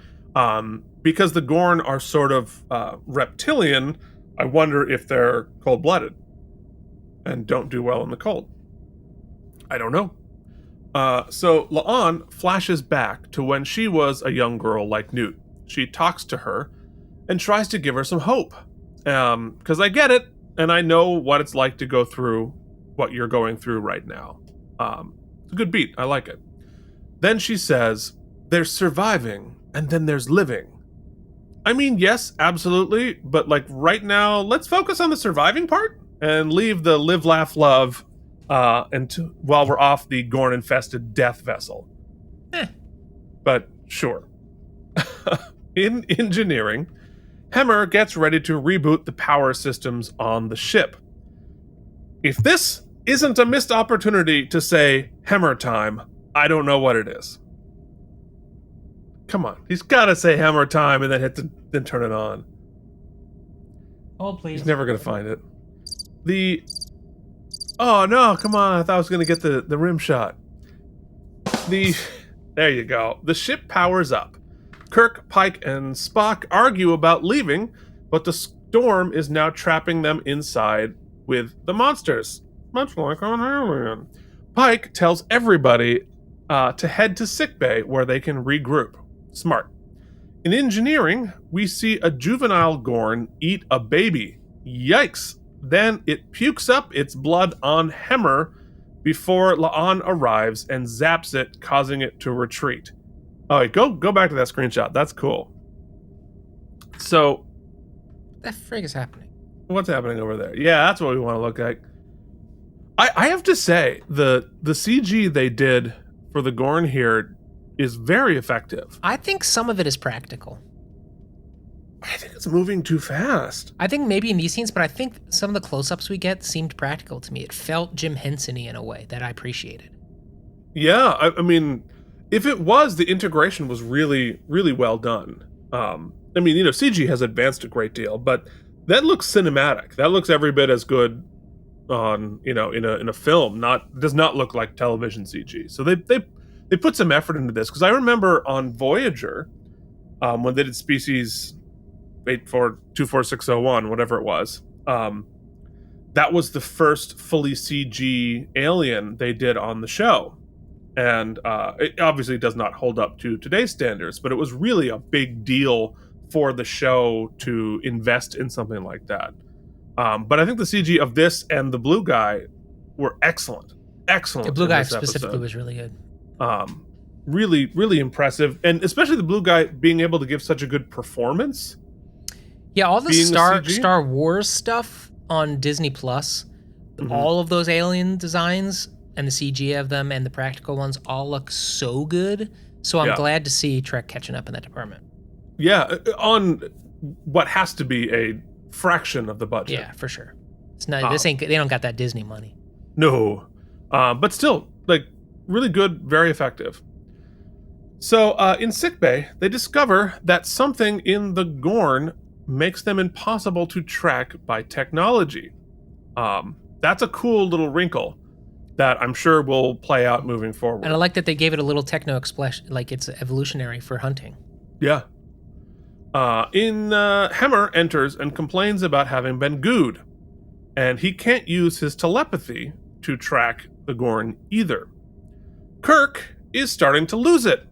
Because the Gorn are sort of reptilian, I wonder if they're cold-blooded and don't do well in the cold. I don't know. So La'an flashes back to when she was a young girl like Newt. She talks to her and tries to give her some hope. Because I get it, and I know what it's like to go through what you're going through right now. It's a good beat. I like it. Then she says, there's surviving, and then there's living. I mean, yes, absolutely, but like right now, let's focus on the surviving part and leave the live, laugh, love while we're off the Gorn-infested death vessel. But sure. In engineering, Hemmer gets ready to reboot the power systems on the ship. If this isn't a missed opportunity to say Hemmer time, I don't know what it is. Come on, he's got to say Hemmer time and then turn it on. Hold, please. He's never going to find it. Oh no, come on, I thought I was going to get the rim shot. There you go. The ship powers up. Kirk, Pike, and Spock argue about leaving, but the storm is now trapping them inside with the monsters, much like on Alien. Pike tells everybody to head to sickbay where they can regroup. Smart. In engineering, we see a juvenile Gorn eat a baby. Yikes! Then it pukes up its blood on Hemmer before La'an arrives and zaps it, causing it to retreat. Oh, wait, go back to that screenshot. That's cool. So, What the frig is happening? what's happening over there? Yeah, that's what we want to look at. I have to say, the CG they did for the Gorn here is very effective. I think some of it is practical. I think it's moving too fast. I think maybe in these scenes, but I think some of the close-ups we get seemed practical to me. It felt Jim Henson-y in a way that I appreciated. Yeah, I mean, if it was, the integration was really, really well done. I mean, CG has advanced a great deal, but that looks cinematic. That looks every bit as good on, in a film. Does not look like television CG. So they put some effort into this, because I remember on Voyager, when they did Species 84-24601, whatever it was, that was the first fully CG alien they did on the show. And it obviously does not hold up to today's standards, but it was really a big deal for the show to invest in something like that. But I think the CG of this and the blue guy were excellent. Excellent. The blue guy specifically was really good. Really, really impressive. And especially the blue guy being able to give such a good performance. Yeah, all the Being a CG? Star Wars stuff on Disney Plus, all of those alien designs and the CG of them and the practical ones all look so good. So I'm glad to see Trek catching up in that department. Yeah, on what has to be a fraction of the budget. Yeah, for sure. It's not. They don't got that Disney money. No, but still, like, really good, very effective. So in sickbay, they discover that something in the Gorn makes them impossible to track by technology. That's a cool little wrinkle that I'm sure will play out moving forward. And I like that they gave it a little techno expression, like it's evolutionary for hunting. Yeah. Hemmer enters and complains about having been gooed, and he can't use his telepathy to track the Gorn either. Kirk is starting to lose it.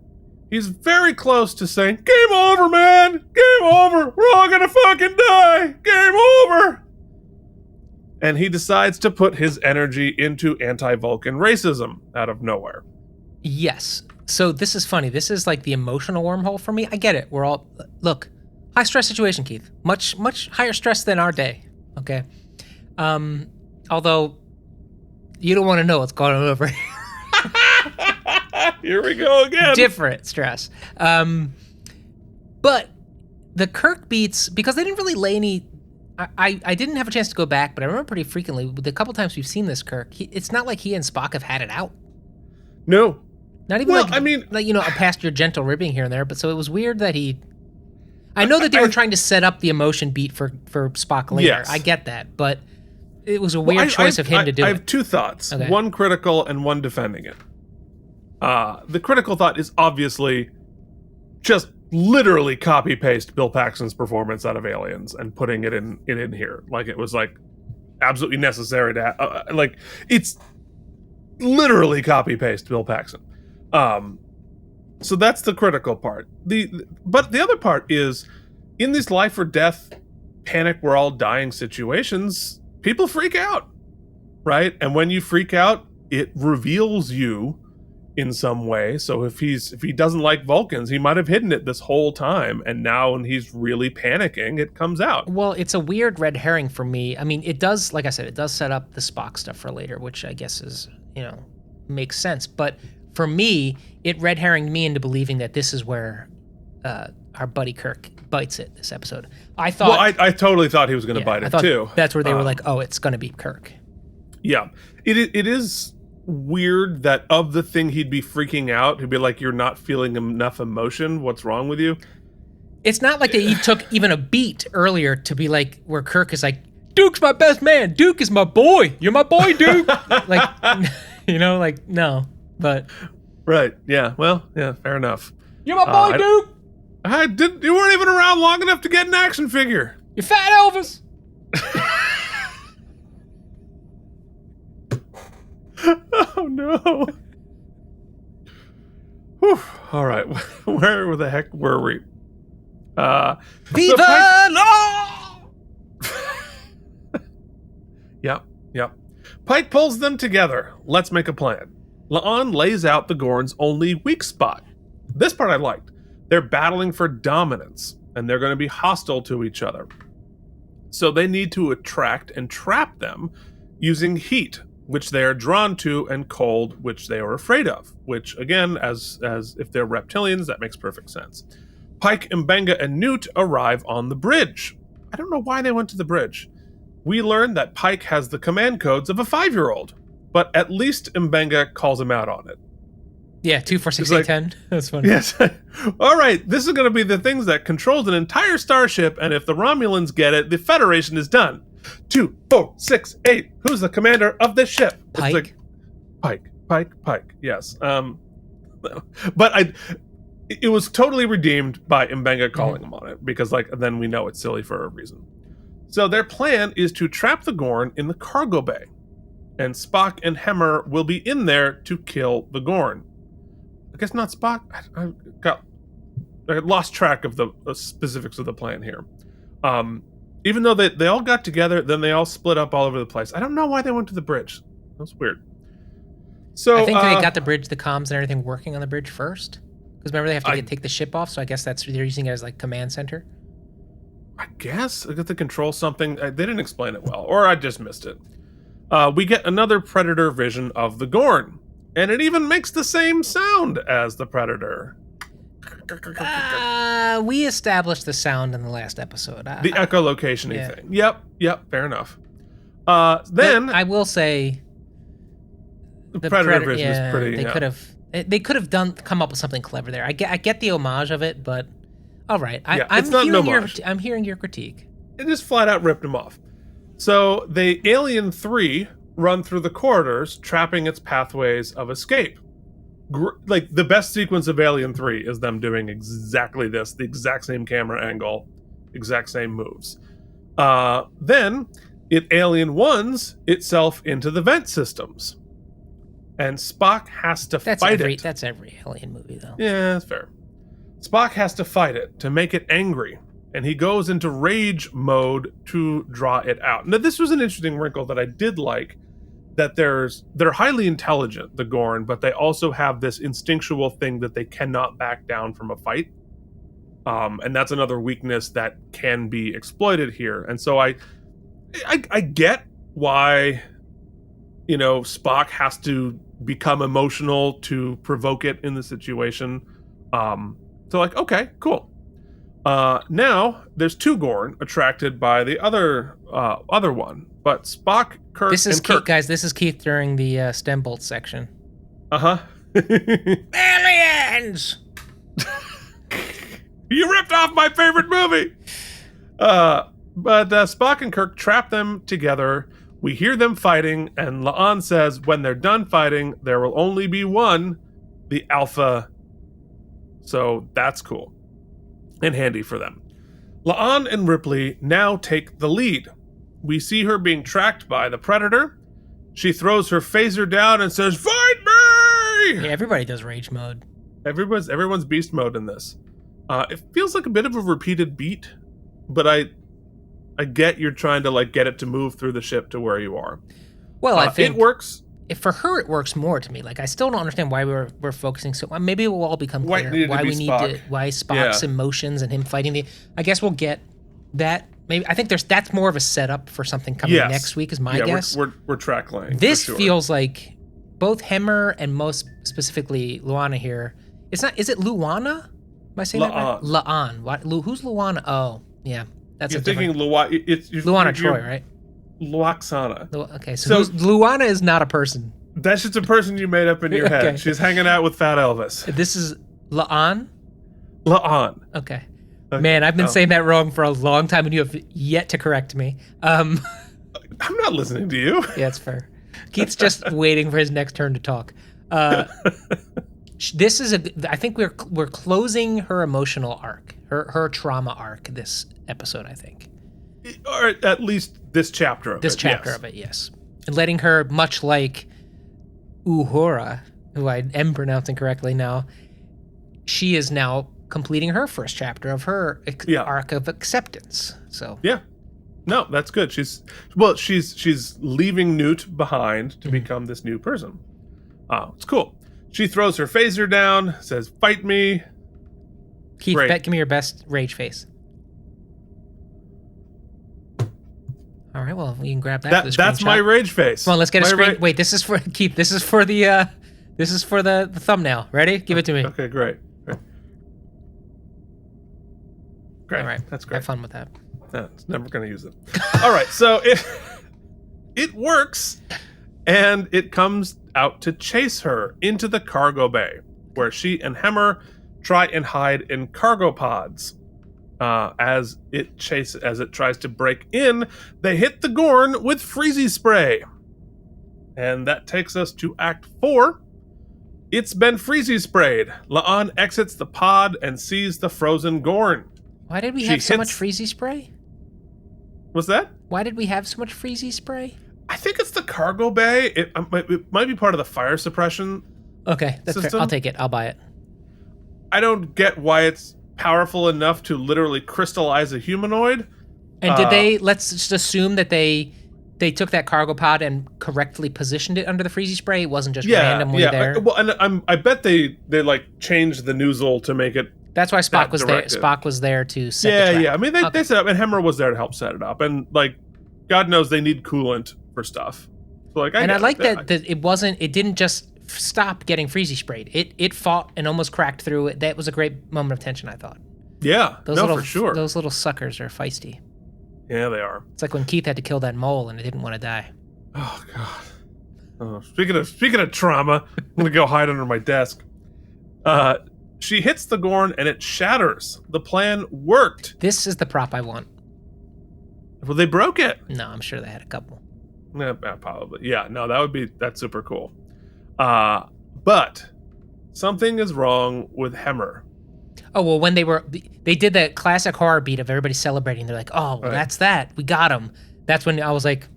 He's very close to saying, "Game over, man! Game over! We're all gonna fucking die! Game over!" And he decides to put his energy into anti-Vulcan racism out of nowhere. Yes. So this is funny. This is like the emotional wormhole for me. I get it. We're all, look, high stress situation, Keith. Much higher stress than our day. Okay. Although you don't want to know what's going on over here. Here we go again. Different stress. But the Kirk beats, because they didn't really lay any, I didn't have a chance to go back, but I remember pretty frequently, the couple times we've seen this Kirk, it's not like he and Spock have had it out. No. Not even Well, like, I mean, like, past your gentle ribbing here and there. But so it was weird that he. I know that they were trying to set up the emotion beat for Spock later. Yes. I get that, but it was a weird choice of him to do I it. have two thoughts, Okay. one critical and one defending it. The critical thought is obviously just literally copy paste Bill Paxton's performance out of Aliens and putting it in here. Like it was like absolutely necessary to like it's literally copy paste Bill Paxton. So that's the critical part. But the other part is in these life or death panic we're all dying situations, people freak out, right? And when you freak out, it reveals you in some way. So if he doesn't like Vulcans, he might have hidden it this whole time, and now when he's really panicking, it comes out. Well, it's a weird red herring for me. I mean, it does, like I said, it does set up the Spock stuff for later, which I guess is, makes sense. But for me, it red herringed me into believing that this is where our buddy Kirk bites it this episode. I thought. Well, I totally thought he was going to bite it too. That's where they were like, oh, it's going to be Kirk. Yeah, it is weird that of the thing he'd be freaking out, he'd be like, you're not feeling enough emotion. What's wrong with you? It's not like they took even a beat earlier to be like where Kirk is like, Duke's my best man. Duke is my boy. You're my boy, Duke. Like, no, but. Right. Yeah. Well, yeah, fair enough. You're my boy, Duke. You weren't even around long enough to get an action figure. You fat Elvis. Oh no. Whew. All right. Where the heck were we? Viva la! Yep. Pike pulls them together. Let's make a plan. La'an lays out the Gorn's only weak spot. This part I liked. They're battling for dominance, and they're going to be hostile to each other. So they need to attract and trap them using heat, which they are drawn to, and cold, which they are afraid of. Which, again, as if they're reptilians, that makes perfect sense. Pike, M'Benga, and Newt arrive on the bridge. I don't know why they went to the bridge. We learn that Pike has the command codes of a 5-year-old, but at least M'Benga calls him out on it. Yeah, 24610. That's funny. Yes. All right, this is going to be the things that controls an entire starship, and if the Romulans get it, the Federation is done. 2, 4, 6, 8. Who's the commander of this ship? Pike. It's like, Pike. Yes. But it was totally redeemed by M'Benga calling him on it, because then we know it's silly for a reason. So their plan is to trap the Gorn in the cargo bay, and Spock and Hemmer will be in there to kill the Gorn. I guess not Spock. I lost track of the specifics of the plan here. Even though they all got together, then they all split up all over the place. I don't know why they went to the bridge. That's weird. So I think they got the bridge, the comms and everything working on the bridge first. Because remember, they have to take the ship off, so I guess they're using it as like command center. I guess I got to control something. They didn't explain it well, or I just missed it. We get another Predator vision of the Gorn, and it even makes the same sound as the Predator. We established the sound in the last episode. The echolocation-y thing. Yep, fair enough. Then I will say the Predator vision is pretty. They could have come up with something clever there. I get the homage of it, but all right. I'm hearing your critique. It just flat out ripped him off. So the Alien 3 run through the corridors, trapping its pathways of escape. Like the best sequence of Alien 3 is them doing exactly this, the exact same camera angle, exact same moves. Then it Alien 1s itself into the vent systems. And Spock has to fight it. That's every Alien movie, though. Yeah, that's fair. Spock has to fight it to make it angry, and he goes into rage mode to draw it out. Now, this was an interesting wrinkle that I did like, that they're highly intelligent, the Gorn, but they also have this instinctual thing that they cannot back down from a fight. And that's another weakness that can be exploited here. And so I get why, Spock has to become emotional to provoke it in the situation. So okay, cool. Now there's 2 Gorn attracted by the other one, but Spock, Kirk, This is and Kirk. Keith, guys. This is Keith during the stem bolt section. Aliens! You ripped off my favorite movie. But Spock and Kirk trap them together. We hear them fighting, and La'an says when they're done fighting, there will only be one, the Alpha. So that's cool and handy for them. La'an and Ripley now take the lead. We see her being tracked by the Predator. She throws her phaser down and says, "Fight me!" Yeah, everybody does rage mode. Everyone's beast mode in this. It feels like a bit of a repeated beat, but I get you're trying to like get it to move through the ship to where you are. Well, I think it works. For her, it works more to me. Like, I still don't understand why we're focusing so. Maybe it will all become Why it clear. needed to Why be we need Spock. to. Why Spock's emotions and him fighting the. I guess we'll get that. Maybe I think that's more of a setup for something coming next week. Is my guess. We're track laying. This for sure. feels like both Hemmer and most specifically Luana here. It's not. Is it Luana? Am I saying that right? La'an. What? Who's Luana? Oh, yeah. That's You're a different. thinking Luana Troy, right? Luoxana. Okay, so Luana is not a person. That's just a person you made up in your head. Okay. She's hanging out with Fat Elvis. This is La'an? La'an. Okay. Man, I've been saying that wrong for a long time, and you have yet to correct me. I'm not listening to you. Yeah, it's fair. Keith's just waiting for his next turn to talk. This is I think we're closing her emotional arc, her trauma arc this episode, I think. Or at least this chapter of it. This chapter of it, yes. And letting her, much like Uhura, who I am pronouncing correctly now, she is now completing her first chapter of her arc of acceptance. So yeah, no, that's good. She's leaving Newt behind to become this new person. It's cool. She throws her phaser down, says, "Fight me." Keith, give me your best rage face. All right, well, you can grab that. That's my rage face. Come on, let's get a screen. Wait, this is for Keith. This is for the thumbnail. Ready? Give it to me. Okay, great. Great. All right, that's great. Have fun with that. No, it's never going to use it. All right, so it works, and it comes out to chase her into the cargo bay, where she and Hemmer try and hide in cargo pods. As it tries to break in, they hit the Gorn with freezy spray. And that takes us to Act 4. It's been freezy sprayed. La'an exits the pod and sees the frozen Gorn. Why did we have so much freezy spray? What's that? Why did we have so much freezy spray? I think it's the cargo bay. It might be part of the fire suppression. Okay, that's system. fair. I'll take it. I'll buy it. I don't get why it's powerful enough to literally crystallize a humanoid. And did let's just assume that they took that cargo pod and correctly positioned it under the freezy spray? It wasn't just randomly there? Well, and I bet they like changed the nozzle to make it. That's why Spock was there. Spock was there to set the trap. Yeah. I mean, they set up, and Hemmer was there to help set it up. And like, God knows they need coolant for stuff. So like, I like that it didn't just stop getting freezy sprayed. It fought and almost cracked through it. That was a great moment of tension, I thought. Yeah, for sure. Those little suckers are feisty. Yeah, they are. It's like when Keith had to kill that mole and it didn't want to die. Oh God. Oh, speaking of trauma, I'm gonna go hide under my desk. She hits the Gorn and it shatters. The plan worked. This is the prop I want. Well, they broke it. No, I'm sure they had a couple. Yeah, probably. Yeah, no, that's super cool. But something is wrong with Hemmer. Oh, well, when they did that classic horror beat of everybody celebrating. They're like, oh, well, that's that. We got him. That's when I was like,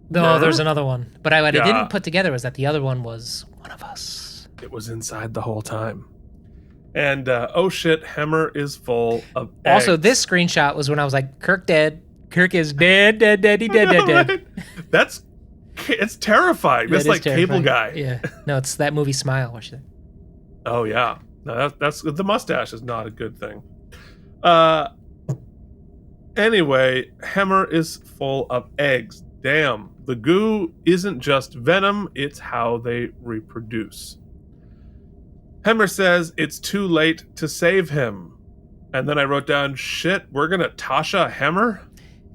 no, there's another one. But what I didn't put together was that the other one was one of us. It was inside the whole time. And, oh shit, Hemmer is full of eggs. Also, this screenshot was when I was like, Kirk dead. Kirk is dead. Dead. It's terrifying. That's like terrifying. Cable Guy. Yeah. No, it's that movie Smile. Where she said. Oh, yeah. No, that's the mustache is not a good thing. Anyway, Hemmer is full of eggs. Damn. The goo isn't just venom, it's how they reproduce. Hemmer says it's too late to save him. And then I wrote down, shit, we're gonna Tasha Hemmer?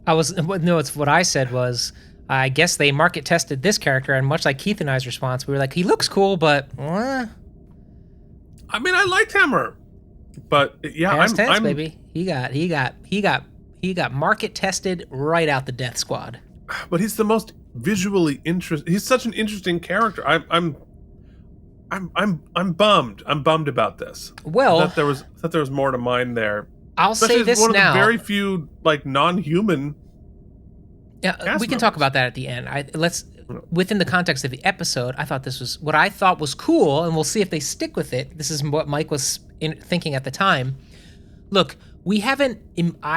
It's what I said was, I guess they market tested this character, and much like Keith and I's response, we were like, he looks cool, but I mean, I liked Hammer, but yeah, past tense, I'm baby. He got market tested right out the death squad. But he's the most visually interesting. He's such an interesting character. I'm bummed. I'm bummed about this. Well, that there was more to mine there. I'll Especially say this one now. Of the very few like non-human. Yeah, we can talk about that at the end. Within the context of the episode, I thought this was what I thought was cool, and we'll see if they stick with it. This is what Mike was thinking at the time. Look, I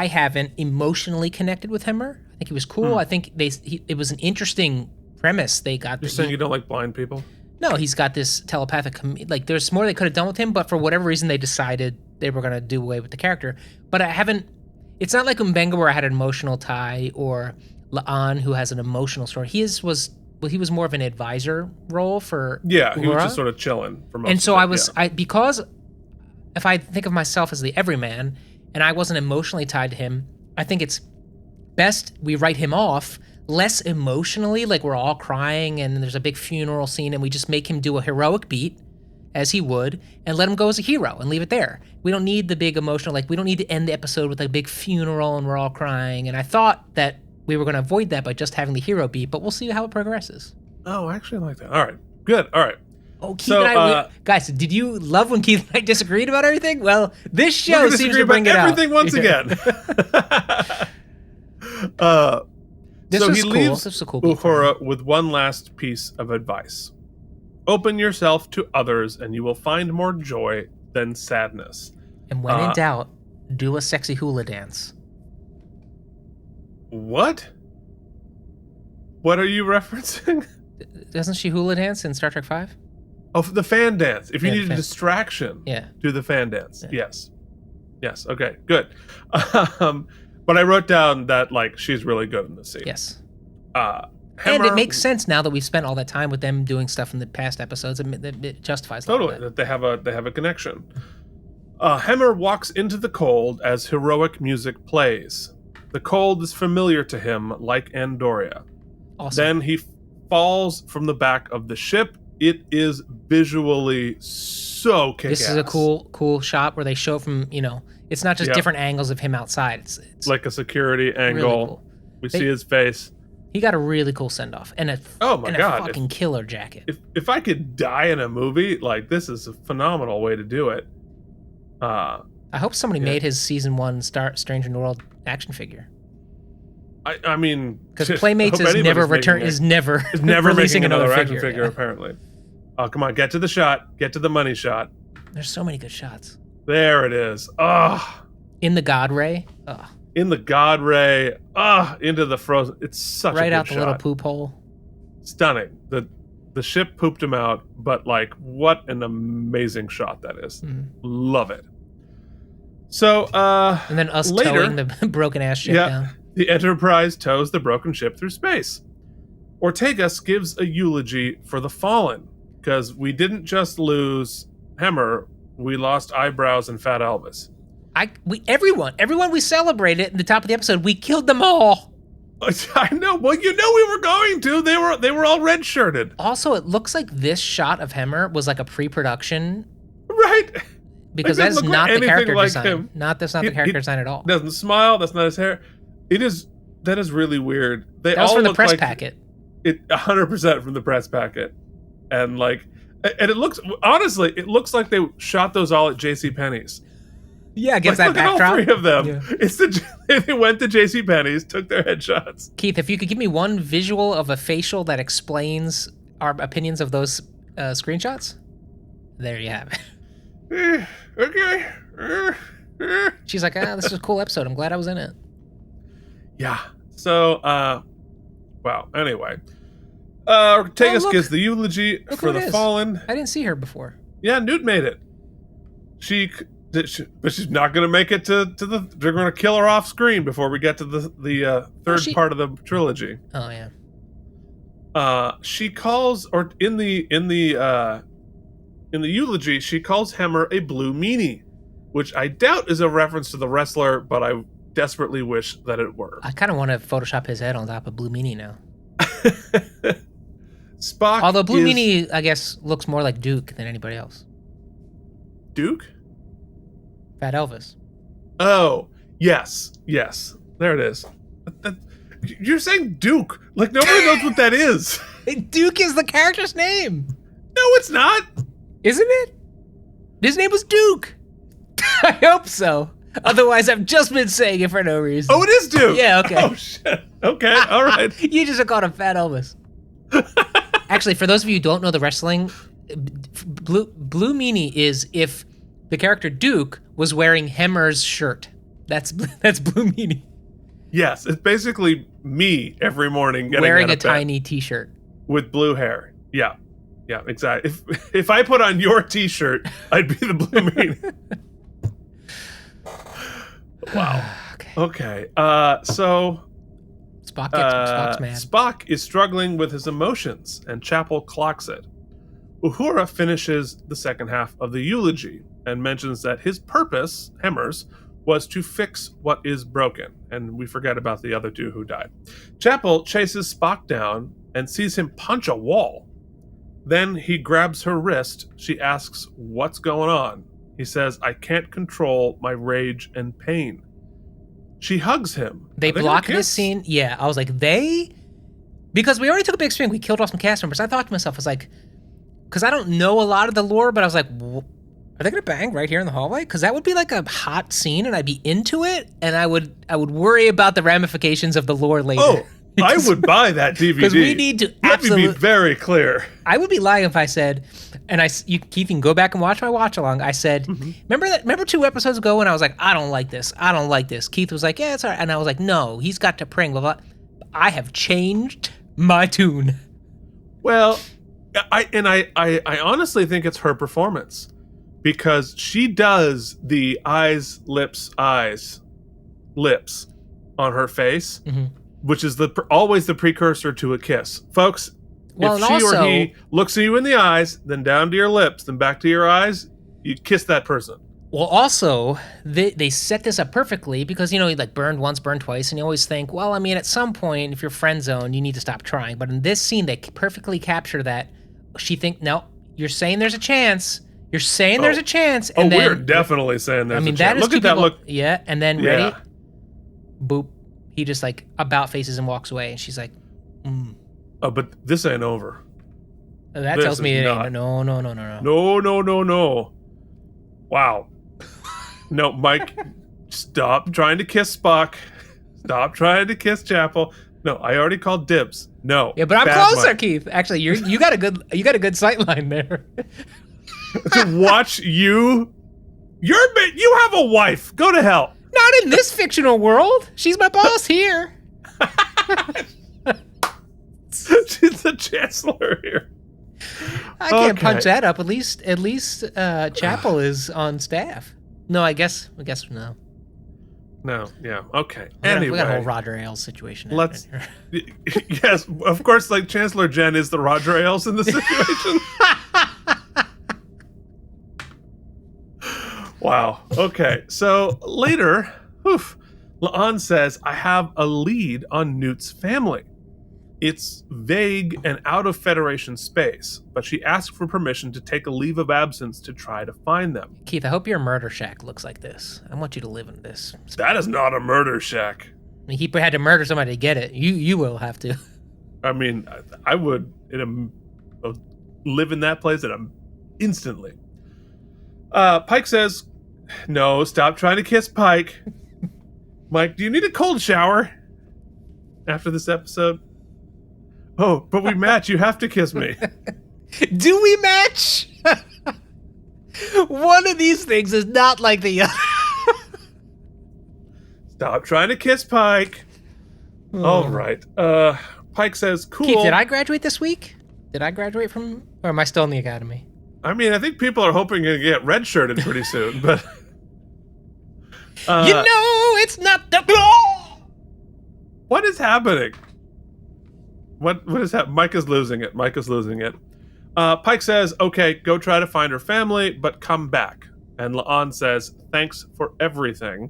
haven't emotionally connected with Hemmer. I think he was cool. I think it was an interesting premise they got. You're saying you don't like blind people? No, he's got this telepathic. There's more they could have done with him, but for whatever reason, they decided they were going to do away with the character. But I haven't. It's not like Mbenga where I had an emotional tie, or La'an who has an emotional story. He was more of an advisor role for. Yeah, he Uhura. was just sort of chilling for most. And so of it, because if I think of myself as the everyman, and I wasn't emotionally tied to him, I think it's best we write him off less emotionally, like we're all crying and there's a big funeral scene, and we just make him do a heroic beat as he would and let him go as a hero and leave it there. We don't need the big emotional, we don't need to end the episode with a big funeral and we're all crying. And I thought that we were going to avoid that by just having the hero beat, but we'll see how it progresses. Oh, I actually like that. All right, good. All right. Oh, Keith and I, guys, did you love when Keith and I disagreed about everything? Well, this show seems to bring it out. Everything once again. This was cool. Leaves This was a cool Uhura with one last piece of advice. Open yourself to others and you will find more joy than sadness. And when in doubt, do a sexy hula dance. What? What are you referencing? Doesn't she hula dance in Star Trek V? Oh, the fan dance. If you need a fan. distraction, do the fan dance. Yeah. Yes. Okay, good. But I wrote down that she's really good in this scene. Yes. Hammer, and it makes sense now that we've spent all that time with them doing stuff in the past episodes. It justifies that they have a connection. Hemmer walks into the cold as heroic music plays. The cold is familiar to him, like Andoria. Awesome. Then he falls from the back of the ship. It is visually so kick-ass. This is a cool shot where they show from, it's not just different angles of him outside. It's like a security angle. Really cool. We see his face. He got a really cool send-off and a fucking killer jacket. If I could die in a movie, this is a phenomenal way to do it. I hope somebody made his season 1 Stranger in the World action figure. I mean, because Playmates is never releasing another action figure. Apparently. Oh, come on, get to the shot, get to the money shot. There's so many good shots. There it is. In the God Ray. In the God Ray. Into the frozen. It's such a good shot. Right out the little poop hole. Stunning. The ship pooped him out, but what an amazing shot that is. Love it. So, and then us towing the broken ass ship down. The Enterprise tows the broken ship through space. Ortegas gives a eulogy for the fallen, because we didn't just lose Hemmer, we lost Eyebrows and Fat Elvis. Everyone we celebrated at the top of the episode, we killed them all. I know. Well, we were going to. They were all red-shirted. Also, it looks like this shot of Hemmer was like a pre-production. Right. Because that's not the character design. That's not the character design at all. Doesn't smile. That's not his hair. That is really weird. That was from the press packet. 100% from the press packet. And it looks like they shot those all at JCPenney's. Yeah, against that backdrop. All 3 of them. Yeah. They went to JCPenney's, took their headshots. Keith, if you could give me one visual of a facial that explains our opinions of those screenshots, there you have it. Okay. She's like, this is a cool episode. I'm glad I was in it. Yeah. So, anyway. Ortegas gives the eulogy for the fallen. I didn't see her before. Yeah, Newt made it. But she's not going to make it to the. They're going to kill her off screen before we get to the third part of the trilogy. Oh yeah. She calls, or in the eulogy, she calls Hemmer a blue meanie, which I doubt is a reference to the wrestler, but I desperately wish that it were. I kind of want to Photoshop his head on top of Blue Meanie now. Spock. Although Blue is Meanie, I guess, looks more like Duke than anybody else. Duke. Fat Elvis. Oh, yes. There it is. You're saying Duke. Like, nobody knows what that is. Duke is the character's name. No, it's not. Isn't it? His name was Duke. I hope so. Otherwise, I've just been saying it for no reason. Oh, it is Duke. Yeah, okay. Oh, shit. Okay, all right. You just called him Fat Elvis. Actually, for those of you who don't know the wrestling, Blue Meanie is if the character Duke was wearing Hemmer's shirt. That's Blue Meanie. Yes, it's basically me every morning getting Wearing out a of bed tiny t-shirt. with blue hair. Yeah, exactly. If I put on your t-shirt, I'd be the Blue Meanie. Wow. Okay. So Spock's mad. Spock is struggling with his emotions, and Chapel clocks it. Uhura finishes the second half of the eulogy and mentions that his purpose, Hemmer's, was to fix what is broken, and we forget about the other two who died. Chapel chases Spock down and sees him punch a wall. Then he grabs her wrist. She asks, "What's going on?" He says, "I can't control my rage and pain." She hugs him. They Are gonna blocked this kiss? scene. Yeah, I was like, because we already took a big swing. We killed off some cast members. I thought to myself, I was like, because I don't know a lot of the lore, but I was like, are they gonna bang right here in the hallway? Because that would be like a hot scene, and I'd be into it, and I would worry about the ramifications of the lore later. Oh, I would buy that DVD. Because we need to Let me be very clear. I would be lying if I said, and Keith, you can go back and watch my watch along. I said, remember 2 episodes ago when I was like, I don't like this. Keith was like, yeah, it's all right. And I was like, no, he's got to pring, blah, blah. I have changed my tune. Well, I honestly think it's her performance, because she does the eyes, lips on her face, which is always the precursor to a kiss, folks. Well, if she or he looks at you in the eyes, then down to your lips, then back to your eyes, you kiss that person. Well, also, they set this up perfectly because, you know, like burned once, burned twice, and you always think, well, I mean, at some point, if you're friend zoned, you need to stop trying. But in this scene, they perfectly capture that. No, you're saying there's a chance. You're saying there's a chance. And then, we're definitely saying there's a chance. That is look at that look. Yeah, and then ready? Boop. He just like about faces and walks away, and she's like, Oh, but this ain't over. That This tells me is it not. ain't. No. No. Wow. No, Mike, stop trying to kiss Spock. Stop trying to kiss Chapel. No, I already called dibs. No. Yeah, but I'm bad closer, Mike. Keith. Actually, you got a good sight line there. To watch you. You have a wife. Go to hell. Not in this fictional world. She's my boss here. She's the chancellor here. I can't Okay. punch that up. At least Chapel is on staff. No, I guess no. No, yeah, okay. We Anyway, got a whole Roger Ailes situation. let's. happening here. Yes, of course. Like Chancellor Jen is the Roger Ailes in this situation. Wow. Okay. So later, La'an says, "I have a lead on Newt's family. It's vague and out of Federation space, but she asked for permission to take a leave of absence to try to find them." Keith, I hope your murder shack looks like this. I want you to live in this. That is not a murder shack. I mean, he had to murder somebody to get it. You will have to. I mean, I would live in that place instantly. Pike says, "No, stop trying to kiss Pike." Mike, do you need a cold shower after this episode? Oh, but we match. You have to kiss me. Do we match? One of these things is not like the other. Stop trying to kiss Pike. All right. Pike says, "Cool." Keith, did I graduate this week? Did I graduate from, or am I still in the academy? I mean, I think people are hoping to get redshirted pretty soon, but You know, it's not the. what is happening? What is happening? Mike is losing it. Pike says, "Okay, go try to find her family, but come back." And La'an says, "Thanks for everything,"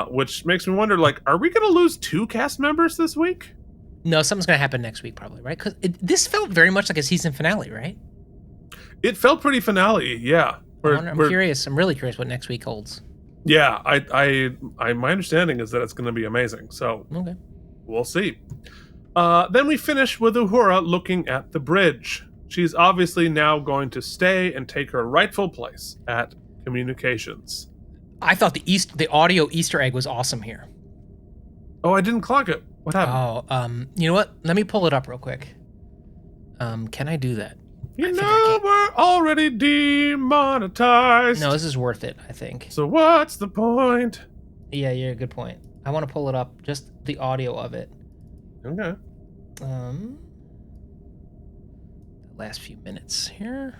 which makes me wonder, like, are we going to lose 2 cast members this week? No, something's gonna happen next week, probably, right? Because this felt very much like a season finale, right? It felt pretty finale, yeah. I'm curious. I'm really curious what next week holds. Yeah, my understanding is that it's going to be amazing. So Okay. we'll see. Then we finish with Uhura looking at the bridge. She's obviously now going to stay and take her rightful place at communications. I thought the audio Easter egg was awesome here. Oh, I didn't clock it. What happened? Oh, you know what? Let me pull it up real quick. Can I do that? You know we're already demonetized. No, this is worth it, I think. So what's the point? Yeah, good point. I want to pull it up, just the audio of it. Okay. The last few minutes here.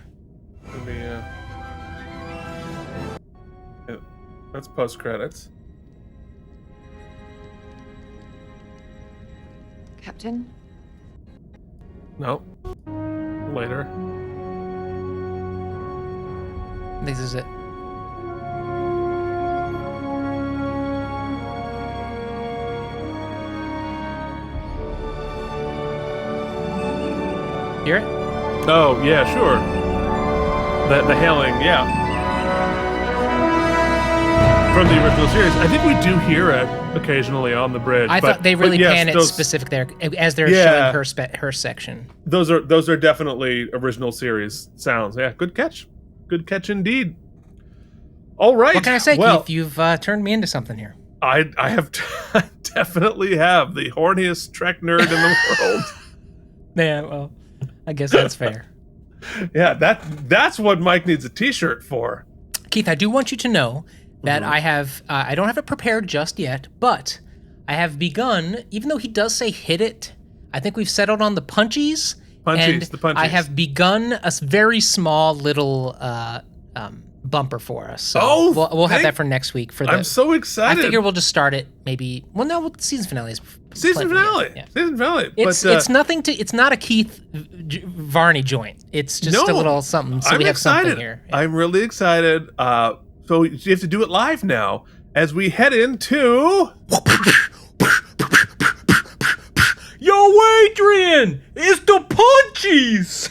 That's post credits. Captain? No. Later. This is it. Hear it? Oh, yeah, sure. The hailing, yeah. From the original series. I think we do hear it occasionally on the bridge. I thought they really pan it specific there as they're showing her section. Those are definitely original series sounds. Yeah, good catch. Good catch indeed. All right. What can I say, Keith? You've turned me into something here. I have definitely have the horniest Trek nerd in the world. Yeah, well, I guess that's fair. Yeah, that's what Mike needs a t-shirt for. Keith, I do want you to know that I have, I don't have it prepared just yet, but I have begun, even though he does say hit it, I think we've settled on the Punchies. The Punchies. I have begun a very small little bumper for us. So we'll have that for next week. I'm so excited. I figure we'll just start it maybe, season finale is Season finale. Yeah. Season finale. It's nothing to, it's not a Keith Varney joint. It's just a little something. So we have something here. Yeah. I'm really excited. So you have to do it live now as we head into... Yo, Adrian! It's the Punchies!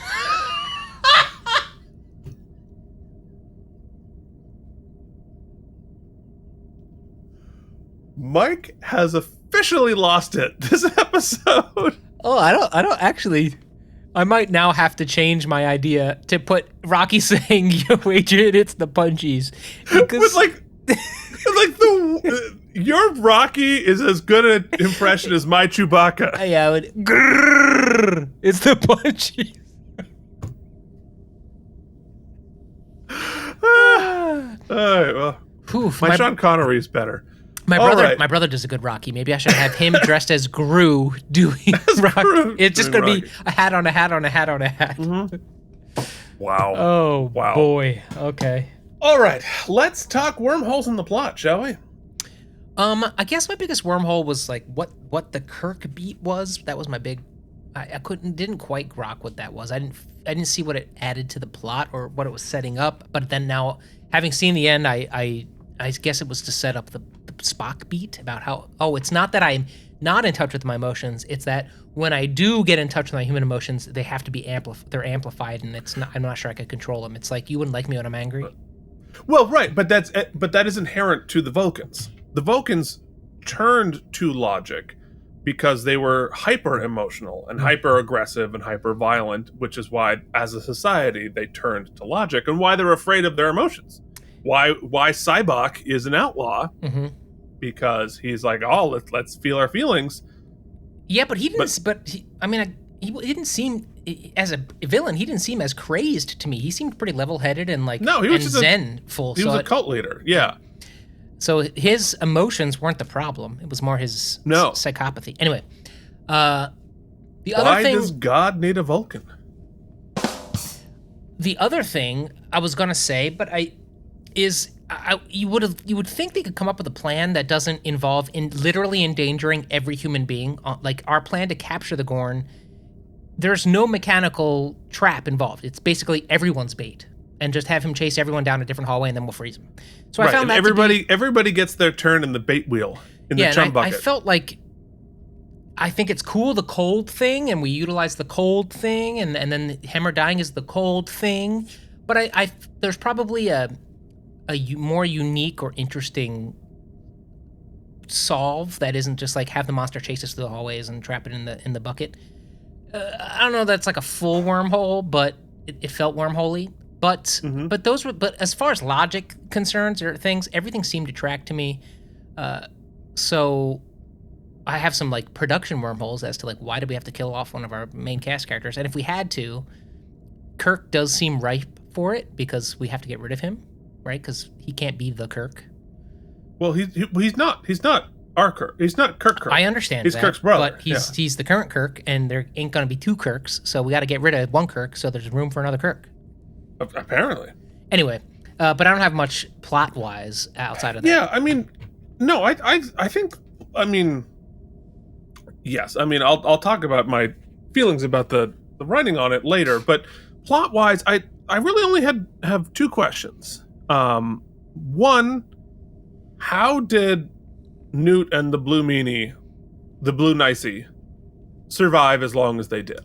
Mike has officially lost it this episode. Oh, I don't actually. I might now have to change my idea to put Rocky saying, "Yo, Adrian, it's the Punchies." Because your Rocky is as good an impression as my Chewbacca. Yeah, it's the Punchies. All right, well, my Sean Connery is better. My brother does a good Rocky. Maybe I should have him dressed as Gru doing Rocky. Gru it's just going to be a hat on a hat on a hat on a hat. Mm-hmm. Wow. Oh, boy. Okay. All right. Let's talk wormholes in the plot, shall we? I guess my biggest wormhole was like what the Kirk beat was. That was my big. I didn't quite grok what that was. I didn't see what it added to the plot or what it was setting up. But then now, having seen the end, I guess it was to set up the Spock beat about how, it's not that I'm not in touch with my emotions, it's that when I do get in touch with my human emotions, they have to be they're amplified, and I'm not sure I could control them. It's like, you wouldn't like me when I'm angry. Well, right, but that is inherent to the Vulcans. The Vulcans turned to logic because they were hyper emotional and hyper aggressive and hyper violent, which is why, as a society, they turned to logic and why they're afraid of their emotions. Why Cybok is an outlaw, because he's like, let's feel our feelings. Yeah, but he didn't. He didn't seem, as a villain, he didn't seem as crazed to me. He seemed pretty level-headed and like, no, he was just zenful. He was a cult leader. Yeah. So his emotions weren't the problem. It was more his psychopathy. Anyway, why does God need a Vulcan? The other thing I was gonna say, you would think they could come up with a plan that doesn't involve literally endangering every human being. Like our plan to capture the Gorn, there's no mechanical trap involved. It's basically everyone's bait, and just have him chase everyone down a different hallway, and then we'll freeze him. So I found that everybody gets their turn in the bait wheel in the chum bucket. I felt like I think it's cool, the cold thing, and we utilize the cold thing, and then Hammer dying is the cold thing. But I there's probably a more unique or interesting solve that isn't just like have the monster chase us through the hallways and trap it in the bucket. I don't know, that's like a full wormhole, but it felt wormholey. But but as far as logic concerns or things, everything seemed to track to me. So I have some like production wormholes as to like why did we have to kill off one of our main cast characters, and if we had to, Kirk does seem ripe for it because we have to get rid of him, right? Because he can't be the Kirk. Well, he's not our Kirk. He's not Kirk. I understand he's that, Kirk's brother. But he's the current Kirk, and there ain't gonna be two Kirks, so we got to get rid of one Kirk so there's room for another Kirk. Apparently. Anyway, but I don't have much plot wise outside of that. Yeah, I mean, no, I think, I mean, yes, I mean, I'll talk about my feelings about the writing on it later, but plot wise, I really only have two questions. One, how did Newt and the Blue Meanie, the Blue Nicey, survive as long as they did?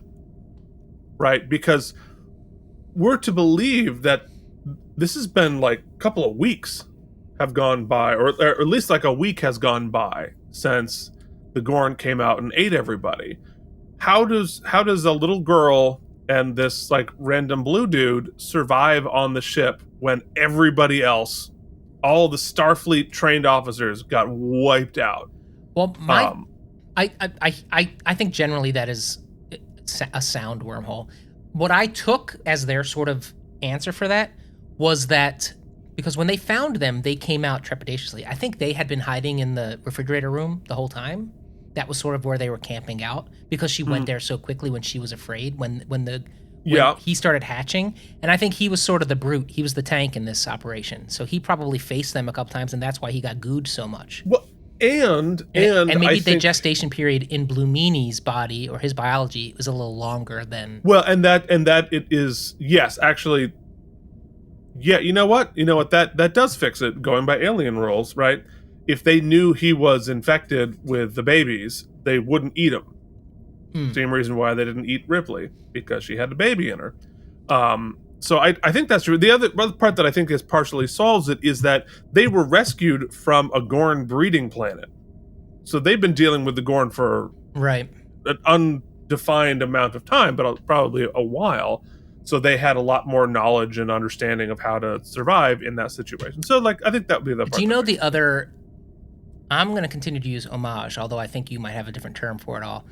Right? Because we're to believe that this has been like a couple of weeks have gone by, or at least like a week has gone by since the Gorn came out and ate everybody. How does a little girl and this like random blue dude survive on the ship when everybody else, all the Starfleet trained officers, got wiped out? Well, I think generally that is a sound wormhole. What I took as their sort of answer for that was that because when they found them, they came out trepidatiously. I think they had been hiding in the refrigerator room the whole time. That was sort of where they were camping out because she went there so quickly when she was afraid when he started hatching. And I think he was sort of the brute. He was the tank in this operation. So he probably faced them a couple times, and that's why he got gooed so much. Well, and maybe the gestation period in Blue Meanie's body or his biology was a little longer than. Well, and that it is, yes, actually. Yeah, you know what? That does fix it. Going by alien rules, right? If they knew he was infected with the babies, they wouldn't eat him. Same reason why they didn't eat Ripley, because she had a baby in her. So I think that's true. The other part that I think is partially solves it is that they were rescued from a Gorn breeding planet. So they've been dealing with the Gorn for an undefined amount of time, but probably a while. So they had a lot more knowledge and understanding of how to survive in that situation. So like, I think that would be the part. Do you know the other, I'm going to continue to use homage, although I think you might have a different term for it all,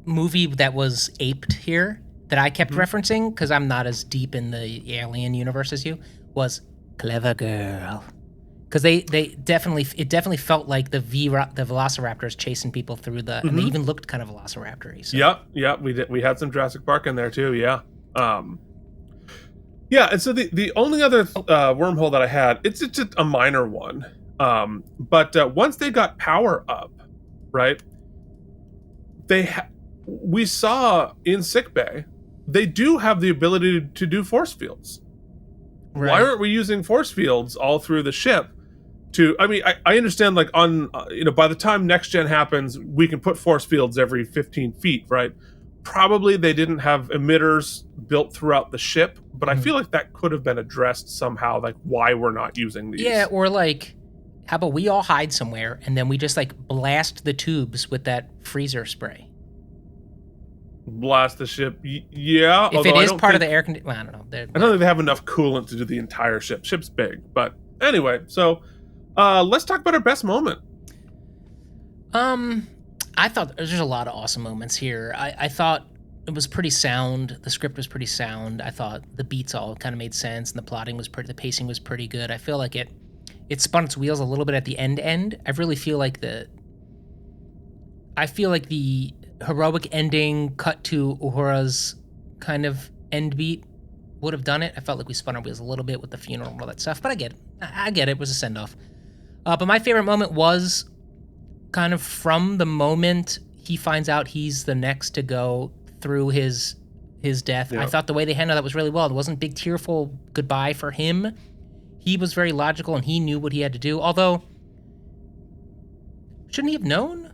movie that was aped here that I kept referencing because I'm not as deep in the alien universe as you, was Clever Girl. Because it definitely felt like the Velociraptors chasing people through the, and they even looked kind of Velociraptor-y. So. Yep, we had some Jurassic Park in there too, yeah. And so the only other wormhole that I had, it's just a minor one. But once they got power up, right, we saw in sickbay, they do have the ability to do force fields. Right. Why aren't we using force fields all through the ship? I understand, like, on by the time next gen happens, we can put force fields every 15 feet, right? Probably they didn't have emitters built throughout the ship, but I feel like that could have been addressed somehow, like why we're not using these. Yeah, or like, how about we all hide somewhere and then we just like blast the tubes with that freezer spray? Blast the ship, yeah. If it is part of the air conditioning, well, I don't know. I don't think they have enough coolant to do the entire ship. Ship's big, but anyway. So, let's talk about our best moment. I thought there's a lot of awesome moments here. I thought it was pretty sound. The script was pretty sound. I thought the beats all kind of made sense, and the pacing was pretty good. I feel like it spun its wheels a little bit at the end. I really feel like the heroic ending cut to Uhura's kind of end beat would have done it. I felt like we spun our wheels a little bit with the funeral and all that stuff, but I get it. It was a send-off. But my favorite moment was kind of from the moment he finds out he's the next to go through his death. Yeah. I thought the way they handled that was really well. It wasn't big tearful goodbye for him. He was very logical and he knew what he had to do. Although, shouldn't he have known?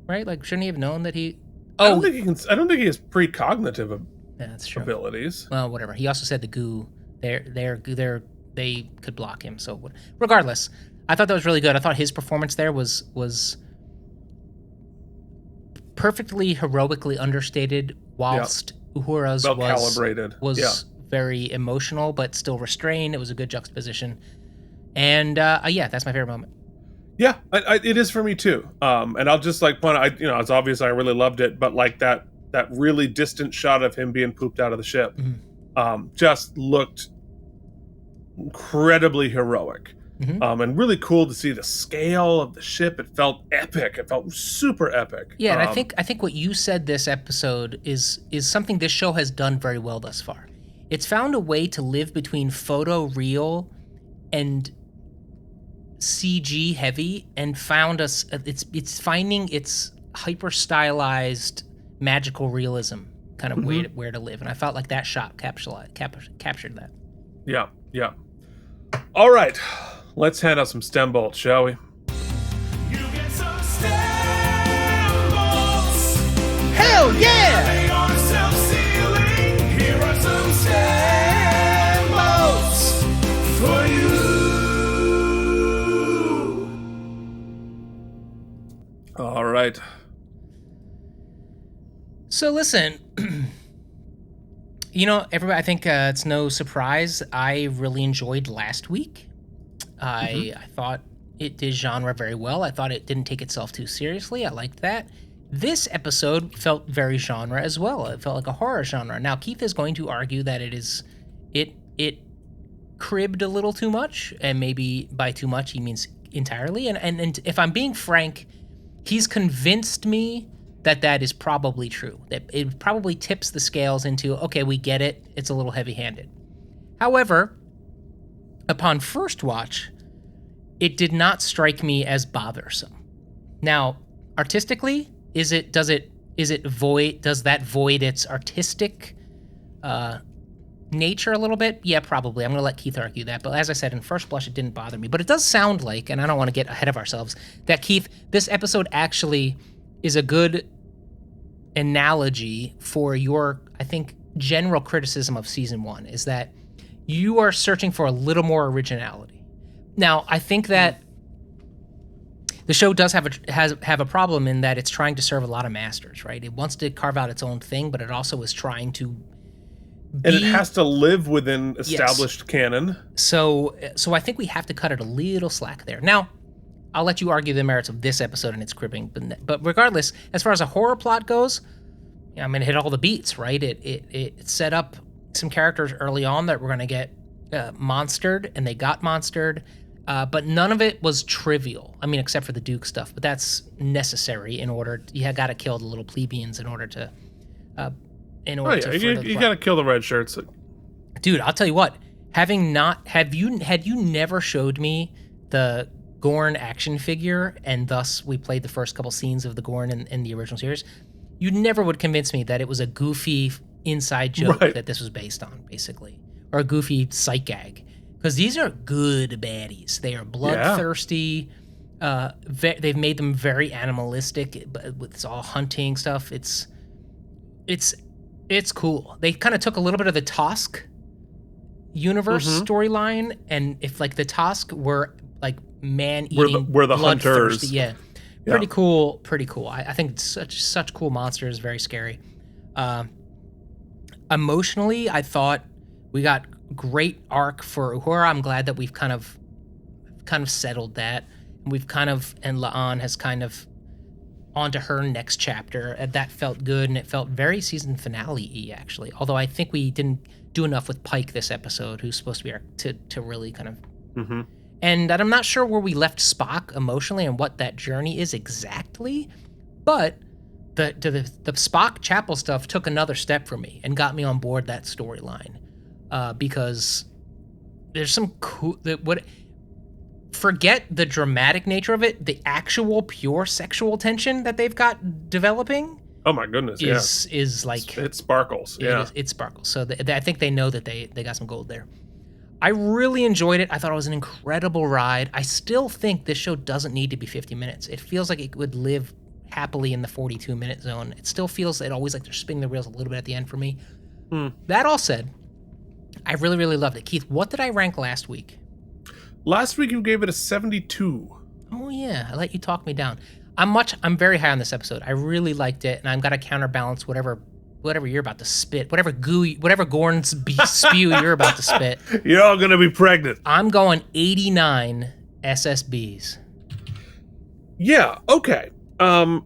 right? Like, shouldn't he have known that he? I don't think he can. I don't think he has precognitive Yeah, that's true. abilities. Well, whatever. He also said the goo. They could block him. So, regardless, I thought that was really good. I thought his performance there was perfectly heroically understated, whilst Uhura's well calibrated. was very emotional but still restrained. It was a good juxtaposition, and that's my favorite moment. Yeah, it is for me too. And I'll just like point out, it's obvious I really loved it, but like that really distant shot of him being pooped out of the ship, just looked incredibly heroic, and really cool to see the scale of the ship. It felt epic. It felt super epic. Yeah, and I think what you said this episode is something this show has done very well thus far. It's found a way to live between photo real and CG heavy, and found us. It's finding its hyper stylized magical realism kind of where to live, and I felt like that shot captured that. Yeah. All right, let's hand out some stem bolts, shall we? You get some stem bolts. Hell yeah! They are self-sealing. Here are some stem bolts for you. All right. So listen, everybody, I think it's no surprise. I really enjoyed last week. I thought it did genre very well. I thought it didn't take itself too seriously. I liked that. This episode felt very genre as well. It felt like a horror genre. Now, Keith is going to argue that it cribbed a little too much, and maybe by too much he means entirely. And if I'm being frank, he's convinced me that is probably true. That it probably tips the scales into, okay, we get it, it's a little heavy-handed. However, upon first watch, it did not strike me as bothersome. Now, artistically, does that void its artistic nature a little bit? Yeah, probably. I'm going to let Keith argue that. But as I said, in first blush, it didn't bother me. But it does sound like, and I don't want to get ahead of ourselves, that Keith, this episode actually is a good analogy for your, I think, general criticism of season 1, is that you are searching for a little more originality. Now, I think that the show does have a problem in that it's trying to serve a lot of masters, right? It wants to carve out its own thing, but it also is trying to and it has to live within established canon. So I think we have to cut it a little slack there. Now, I'll let you argue the merits of this episode and its cribbing, but regardless, as far as a horror plot goes, I'm gonna hit all the beats, right? It set up some characters early on that were gonna get monstered, and they got monstered, but none of it was trivial. I mean, except for the Duke stuff, but that's necessary in order. You got to kill the little plebeians in order to. You got to kill the red shirts. Dude, I'll tell you what. Had you never showed me the Gorn action figure, and thus we played the first couple scenes of the Gorn in the original series, you never would convince me that it was a goofy inside joke that this was based on, basically, or a goofy sight gag. Because these are good baddies. They are bloodthirsty. They've made them very animalistic, but it's all hunting stuff. It's cool. They kind of took a little bit of the Tosk universe storyline, and if like the Tosk were like man-eating, we're the hunters. Pretty cool. I think it's such cool monsters. Very scary. Emotionally, I thought we got great arc for Uhura. I'm glad that we've kind of settled that. We've and La'an has kind of onto her next chapter. And that felt good, and it felt very season finale-y, actually. Although I think we didn't do enough with Pike this episode, who's supposed to be to really kind of. And I'm not sure where we left Spock emotionally and what that journey is exactly, but the Spock Chapel stuff took another step for me and got me on board that storyline, because there's some cool forget the dramatic nature of it. The actual pure sexual tension that they've got developing. Oh my goodness! Is like it sparkles. It sparkles. So I think they know that they got some gold there. I really enjoyed it. I thought it was an incredible ride. I still think this show doesn't need to be 50 minutes. It feels like it would live happily in the 42-minute zone. It still feels it always like they're spinning the wheels a little bit at the end for me. That all said, I really, really loved it. Keith, what did I rank last week? Last week you gave it a 72. Oh yeah, I let you talk me down. I'm very high on this episode. I really liked it, and I'm gonna counterbalance whatever you're about to spit, whatever Gorn's spew you're about to spit. You're all gonna be pregnant. I'm going 89 SSBs. Yeah, okay. I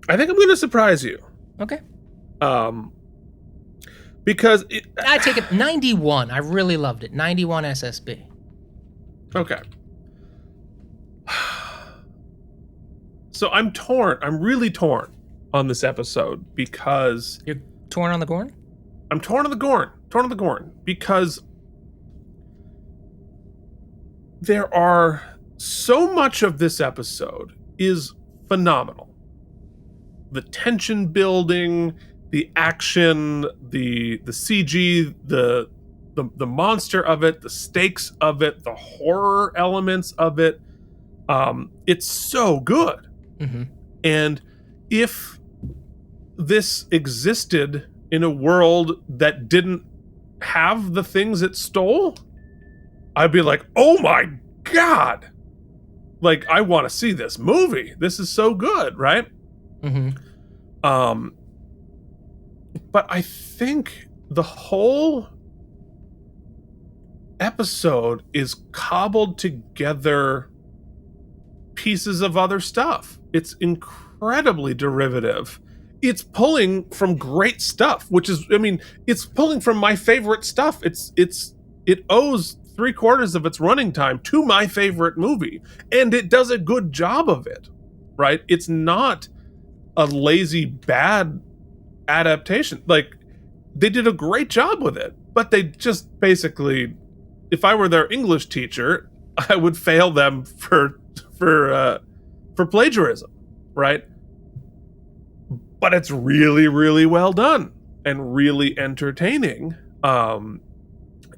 think I'm gonna surprise you. Okay. Because I take it 91. I really loved it. 91 SSB. Okay. So I'm torn. I'm really torn on this episode because You're torn on the Gorn? I'm torn on the Gorn. Torn on the Gorn because there are so much of this episode is phenomenal. The tension building, the action, the CG, the monster of it, the stakes of it, the horror elements of it. It's so good. Mm-hmm. And if this existed in a world that didn't have the things it stole, I'd be like, oh my God. Like, I want to see this movie. This is so good, right? Mm-hmm. But I think the whole episode is cobbled together pieces of other stuff. It's incredibly derivative. It's pulling from great stuff, which is, I mean, it's pulling from my favorite stuff. It owes 3/4 of its running time to my favorite movie, and it does a good job of it, right? It's not a lazy, bad adaptation. Like, they did a great job with it, but they just basically, if I were their English teacher, I would fail them for plagiarism, right? But it's really, really well done and really entertaining.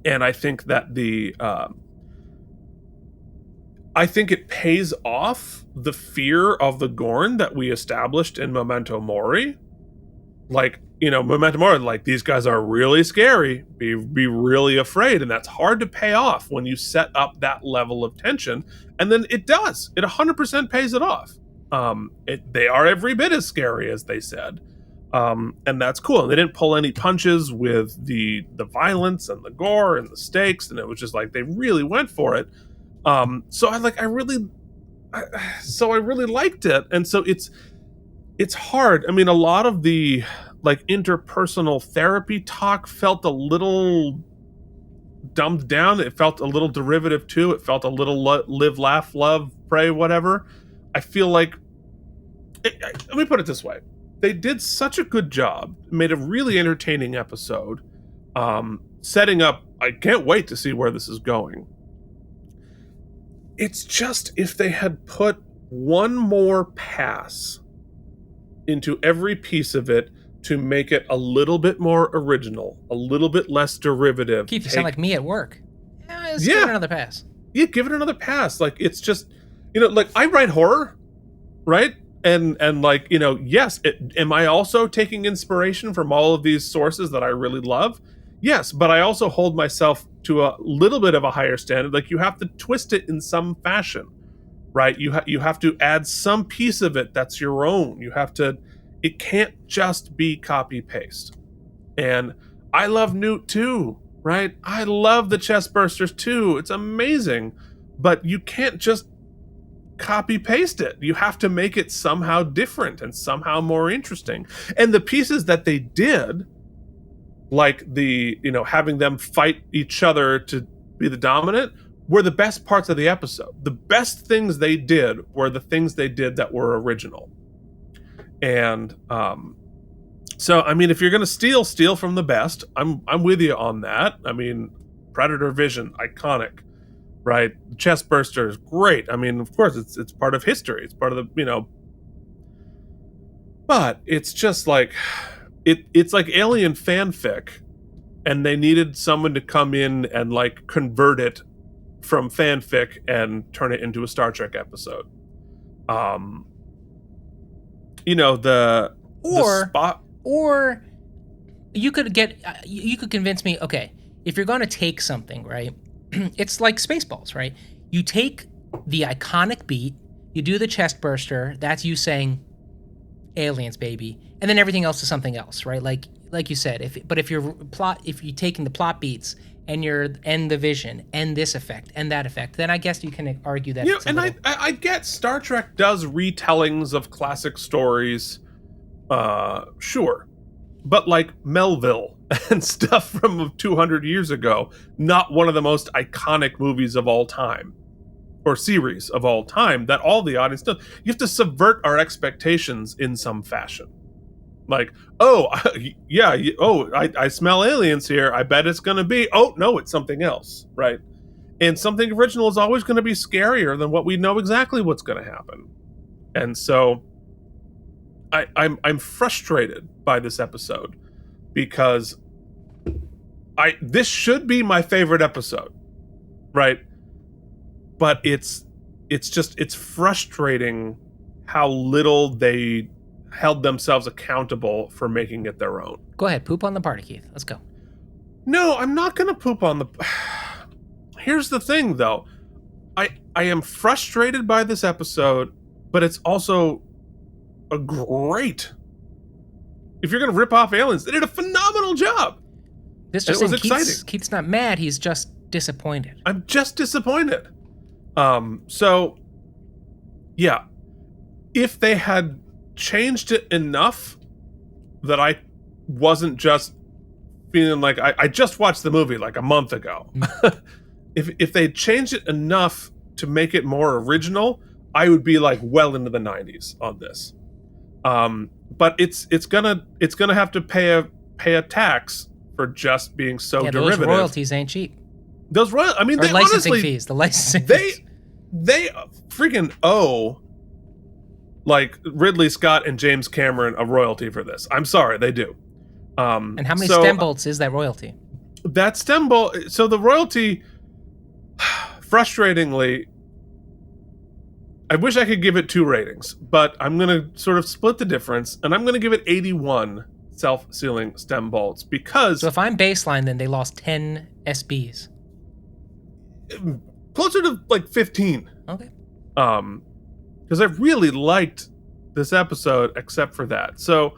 And I think that I think it pays off the fear of the Gorn that we established in Memento Mori. Like, Memento Mori, like, these guys are really scary, be really afraid, and that's hard to pay off when you set up that level of tension. And then it does. It 100% pays it off. They are every bit as scary as they said. And that's cool. And they didn't pull any punches with the violence and the gore and the stakes, and it was just like they really went for it. So I really liked it. And so it's hard. I mean, a lot of the like interpersonal therapy talk felt a little dumbed down. It felt a little derivative too. It felt a little live, laugh, love, pray, whatever. I feel like, let me put it this way. They did such a good job, made a really entertaining episode, setting up, I can't wait to see where this is going. It's just, if they had put one more pass into every piece of it to make it a little bit more original, a little bit less derivative. Keith, you sound like me at work. Give it another pass. Yeah, give it another pass. Like, it's just, like, I write horror, right? And like, yes, am I also taking inspiration from all of these sources that I really love? Yes, but I also hold myself to a little bit of a higher standard. Like, you have to twist it in some fashion, right? You have to add some piece of it that's your own. It can't just be copy paste. And I love Newt too, right? I love the chest bursters too. It's amazing, but you can't just copy paste it. You have to make it somehow different and somehow more interesting. And the pieces that they did, like the, having them fight each other to be the dominant, were the best parts of the episode. The best things they did were the things they did that were original. And so, I mean, if you're going to steal from the best. I'm with you on that. I mean, Predator Vision, iconic, right? Chest bursters, great. I mean, of course, it's part of history. It's part of the, but it's just like, it's like Alien fanfic, and they needed someone to come in and like convert it from fanfic and turn it into a Star Trek episode. the Or spot. Or you could convince me, okay, if you're going to take something, right? It's like Spaceballs, right? You take the iconic beat, you do the chest burster, that's you saying aliens, baby, and then everything else is something else, right? Like you said, if you're taking the plot beats and the vision and this effect and that effect, then I guess you can argue that. I get Star Trek does retellings of classic stories, sure, but like Melville and stuff from 200 years ago, not one of the most iconic movies of all time or series of all time that all the audience does. You have to subvert our expectations in some fashion. Like, oh, yeah, I smell aliens here. I bet it's going to be, oh, no, it's something else, right? And something original is always going to be scarier than what we know exactly what's going to happen. And so I'm frustrated by this episode because this should be my favorite episode, right? But it's frustrating how little they held themselves accountable for making it their own. Go ahead, poop on the party, Keith. Let's go. No, I'm not going to poop on the... Here's the thing, though. I am frustrated by this episode, but it's also a great... If you're going to rip off aliens, they did a phenomenal job. This just was exciting. Keith's not mad. He's just disappointed. I'm just disappointed. So, yeah. If they had changed it enough that I wasn't just feeling like I just watched the movie like a month ago. If they changed it enough to make it more original, I would be like well into the 90s on this. But it's gonna have to pay a tax for just being so derivative. Those royalties ain't cheap. Those I mean, or they licensing honestly, fees. The licensing fees. They freaking owe like Ridley Scott and James Cameron a royalty for this. I'm sorry, they do. And how many stem bolts is that royalty? That stem bolt. So the royalty, frustratingly, I wish I could give it 2 ratings, but I'm gonna sort of split the difference, and I'm gonna give it 81 self-sealing stem bolts because. So if I'm baseline, then they lost 10 SBs. Closer to like 15. Okay. Because I really liked this episode, except for that. So,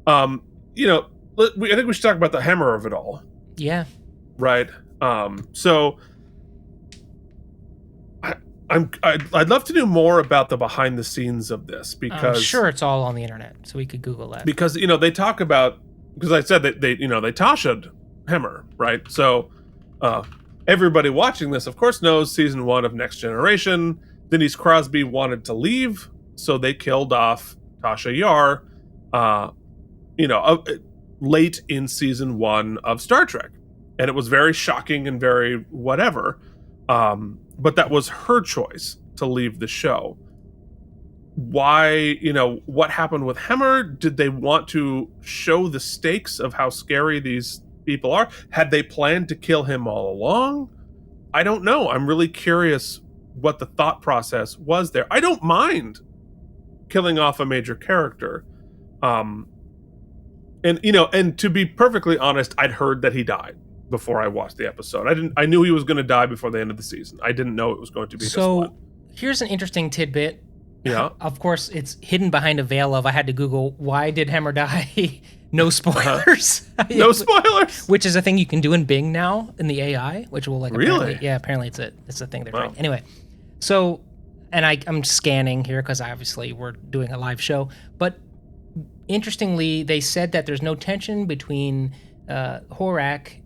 I think we should talk about the hammer of it all. Yeah. Right. So, I'd love to do more about the behind the scenes of this because I'm sure it's all on the internet, so we could Google that. Because they talk about, because I said that they Tasha'd Hemmer, right? So, everybody watching this, of course, knows season 1 of Next Generation. Denise Crosby wanted to leave, so they killed off Tasha Yar, late in season 1 of Star Trek. And it was very shocking and very whatever. But that was her choice to leave the show. Why, what happened with Hemmer? Did they want to show the stakes of how scary these people are? Had they planned to kill him all along? I don't know. I'm really curious what the thought process was there. I don't mind killing off a major character. And to be perfectly honest, I'd heard that he died before I watched the episode. I knew he was going to die before the end of the season. I didn't know it was going to be this one. So here's an interesting tidbit. Yeah. Of course, it's hidden behind a veil of I had to Google why did Hemmer die? No spoilers. No spoilers. Which is a thing you can do in Bing now in the AI, which will really? Apparently it's a thing they're trying. Anyway, so and I'm scanning here because obviously we're doing a live show, but interestingly, they said that there's no tension between Horak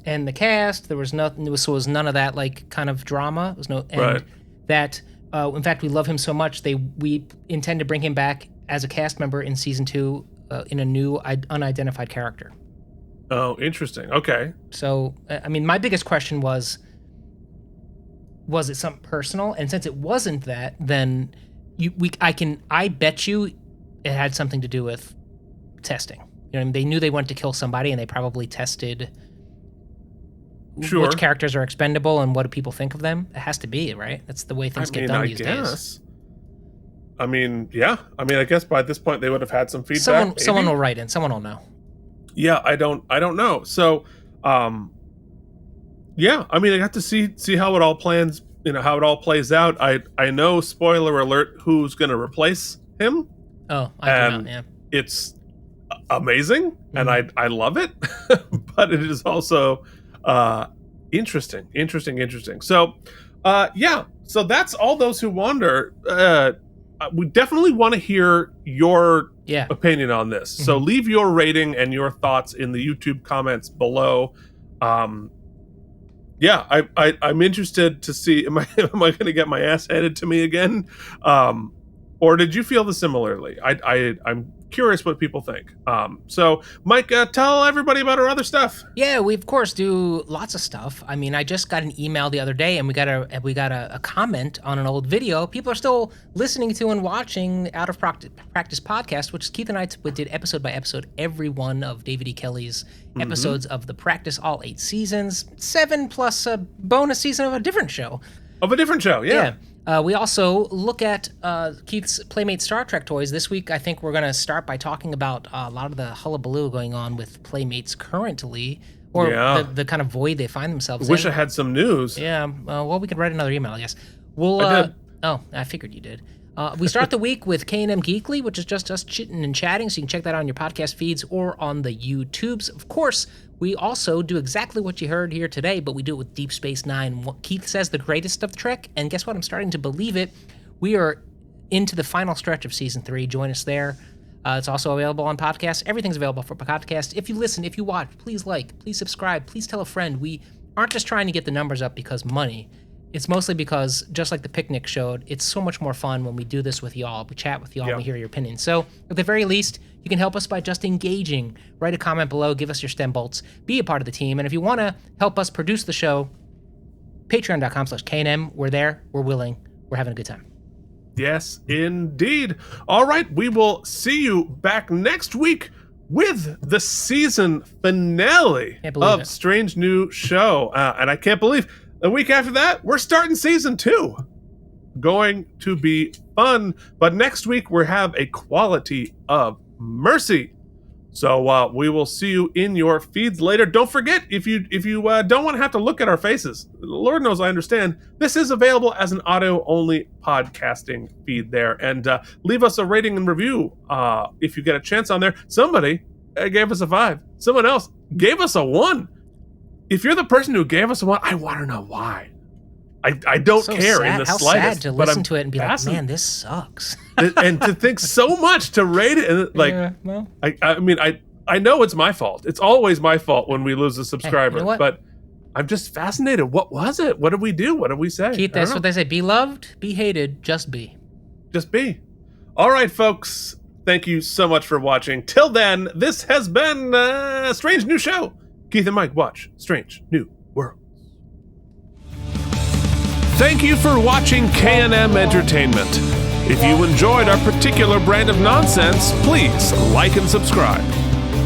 and the cast. There was nothing. There was none of that like kind of drama. There was no and that. In fact, we love him so much we intend to bring him back as a cast member in season 2 in a new unidentified character. Oh, interesting. Okay. So, I mean, my biggest question was it something personal? And since it wasn't that, then I bet you it had something to do with testing. They knew they wanted to kill somebody, and they probably tested which characters are expendable and what do people think of them. It has to be, right? That's the way things get done these days. I mean, yeah. I mean, I guess by this point they would have had some feedback. Someone will write in. Someone will know. Yeah, I don't know. So, yeah. I mean, I got to see how it all plans. How it all plays out. I know, spoiler alert, who's going to replace him. Oh, I do know. Yeah. It's amazing, and I love it. But it is also interesting. So, yeah. So that's All Those Who Wander. We definitely want to hear your opinion on this. So leave your rating and your thoughts in the YouTube comments below. Yeah, I'm interested to see. Am I going to get my ass handed to me again, or did you feel similarly? I'm curious what people think. So, Mike, tell everybody about our other stuff. Yeah, we of course do lots of stuff. I mean, I just got an email the other day, and we got a comment on an old video. People are still listening to and watching Out of Practice podcast, which Keith and I did episode by episode every one of David E. Kelly's episodes of the Practice, all 8 seasons, 7 plus a bonus season of a different show. Yeah. We also look at Keith's Playmate Star Trek toys. This week, I think we're going to start by talking about a lot of the hullabaloo going on with Playmates currently, or the kind of void they find themselves in. Wish I had some news. Yeah, well, we could write another email, I guess. I did. Oh, I figured you did. We start the week with K&M Geekly, which is just us chitting and chatting, so you can check that out on your podcast feeds or on the YouTubes. Of course, we also do exactly what you heard here today, but we do it with Deep Space Nine. What Keith says, the greatest of Trek, and guess what? I'm starting to believe it. We are into the final stretch of Season 3. Join us there. It's also available on podcasts. Everything's available for podcast. If you listen, if you watch, please like, please subscribe, please tell a friend. We aren't just trying to get the numbers up because money. It's mostly because, just like the picnic showed, it's so much more fun when we do this with y'all. We chat with y'all, and we hear your opinions. So, at the very least, you can help us by just engaging. Write a comment below, give us your stem bolts, be a part of the team. And if you want to help us produce the show, patreon.com/KNM. We're there, we're willing, we're having a good time. Yes, indeed. All right, we will see you back next week with the season finale of Strange New Show. And I can't believe a week after that, we're starting season 2. Going to be fun. But next week, we have a Quality of Mercy. So we will see you in your feeds later. Don't forget, if you don't want to have to look at our faces, Lord knows I understand, this is available as an audio-only podcasting feed there. And leave us a rating and review if you get a chance on there. Somebody gave us a 5. Someone else gave us a 1. If you're the person who gave us a 1, I want to know why. I don't care in the slightest. How sad to listen to it and be like, man, this sucks. And to think so much to rate it, and like, I mean, I know it's my fault. It's always my fault when we lose a subscriber. Hey, you know what? But I'm just fascinated. What was it? What did we do? What did we say? Keith, that's what they say. Be loved, be hated, just be. Just be. All right, folks. Thank you so much for watching. Till then, this has been a Strange New Show. Keith and Mike watch Strange New Worlds. Thank you for watching K&M Entertainment. If you enjoyed our particular brand of nonsense, please like and subscribe.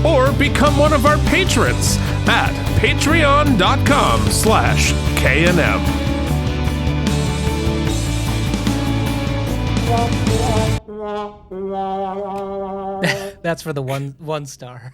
Or become one of our patrons at patreon.com/KNM. That's for the one star.